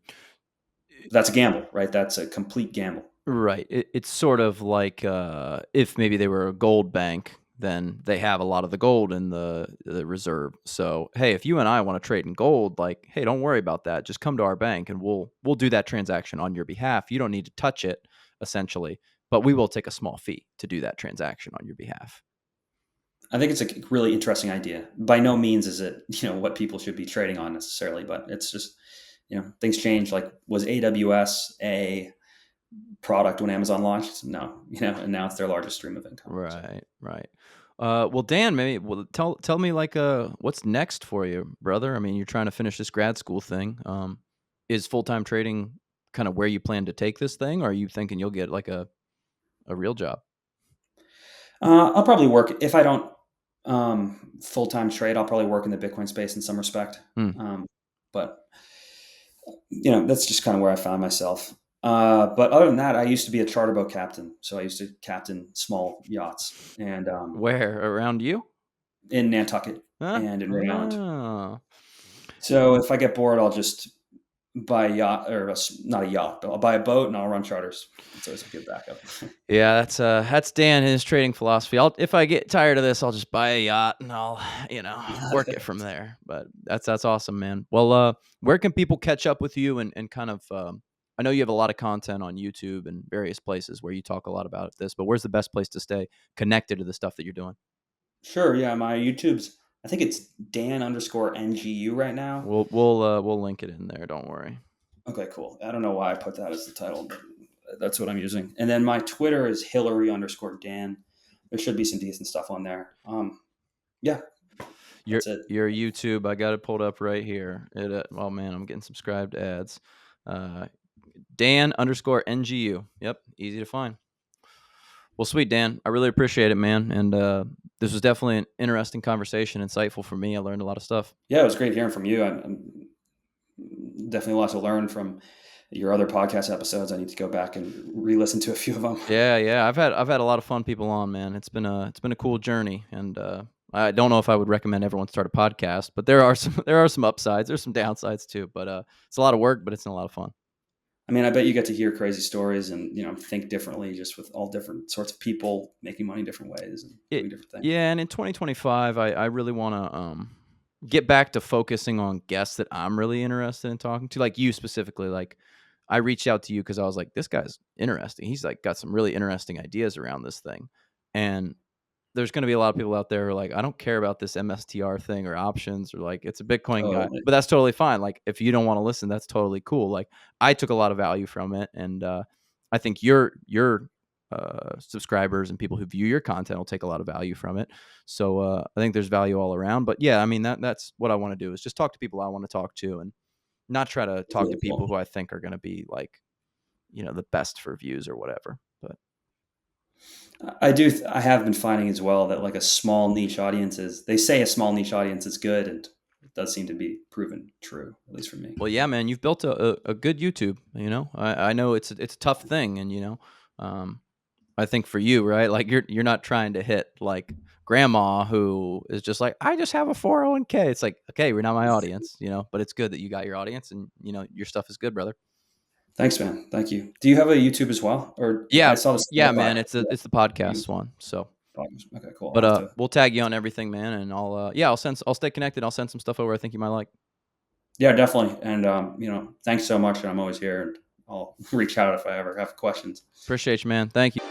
That's a gamble, right? That's a complete gamble. Right. It's sort of like if maybe they were a gold bank, then they have a lot of the gold in the reserve. So hey, if you and I want to trade in gold, like, hey, don't worry about that. Just come to our bank and we'll do that transaction on your behalf. You don't need to touch it, essentially, but we will take a small fee to do that transaction on your behalf. I think it's a really interesting idea. By no means is it, what people should be trading on necessarily, but it's just, things change. Like, was AWS a product when Amazon launched? No, and now it's their largest stream of income. So. Right, right. Well, Dan, maybe tell me like what's next for you, brother? I mean, you're trying to finish this grad school thing. Is full time trading kind of where you plan to take this thing, or are you thinking you'll get like a real job? I'll probably work if I don't full time trade. I'll probably work in the Bitcoin space in some respect. Hmm. But that's just kind of where I found myself. But other than that, I used to be a charter boat captain, so I used to captain small yachts, and Where around you? in Nantucket Huh? and in Rhode Island. Oh. So if I get bored, I'll just buy a yacht, or not a yacht, but I'll buy a boat and I'll run charters. It's always a good backup. Yeah, that's Dan, his trading philosophy. If I get tired of this, I'll just buy a yacht and I'll, work it from there. But that's awesome, man. Well, where can people catch up with you and kind of I know you have a lot of content on YouTube and various places where you talk a lot about this, but where's the best place to stay connected to the stuff that you're doing? Sure, yeah. My YouTube's, I think it's Dan_NGU right now. We'll link it in there, don't worry. Okay, cool. I don't know why I put that as the title, but that's what I'm using. And then my Twitter is Hillary_Dan. There should be some decent stuff on there. Yeah, Your that's it. your YouTube, I got it pulled up right here. Oh man, I'm getting subscribed to ads. Dan_NGU. Yep, easy to find. Well, sweet, Dan. I really appreciate it, man. And this was definitely an interesting conversation, insightful for me. I learned a lot of stuff. Yeah, it was great hearing from you. I'm definitely a lot to learn from your other podcast episodes. I need to go back and re-listen to a few of them. Yeah. I've had a lot of fun people on, man. It's been a cool journey, and I don't know if I would recommend everyone start a podcast, but there are some upsides. There's some downsides too. But it's a lot of work, but it's a lot of fun. I mean, I bet you get to hear crazy stories and think differently, just with all different sorts of people making money different ways and doing different things. Yeah, and in 2025, I really want to get back to focusing on guests that I'm really interested in talking to, like you specifically. Like, I reached out to you because I was like, this guy's interesting. He's like got some really interesting ideas around this thing, and there's going to be a lot of people out there who are like, I don't care about this MSTR thing or options, or like, it's a Bitcoin guy, Oh, but that's totally fine. Like, if you don't want to listen, that's totally cool. Like, I took a lot of value from it, and I think your subscribers and people who view your content will take a lot of value from it. So I think there's value all around. But yeah, I mean, that's what I want to do, is just talk to people I want to talk to, and not try to it's talk to really people cool. who I think are going to be like, the best for views or whatever. But I have been finding as well that, like, a small niche audience they say a small niche audience is good, and it does seem to be proven true, at least for me. well, yeah, man, you've built a good YouTube. I know it's a tough thing, and I think for you, right? Like, you're not trying to hit like grandma who is just like, I just have a 401k. It's like, okay, we're not my audience, but it's good that you got your audience, and your stuff is good, brother. Thanks, man. Thank you. Do you have a YouTube as well? Or I Yeah, saw this yeah, man. by It's the podcast one. So, okay, cool. I'll but have to. we'll tag you on everything, man, and I'll stay connected. I'll send some stuff over I think you might like. Yeah, definitely. And thanks so much. I'm always here, and I'll reach out if I ever have questions. Appreciate you, man. Thank you.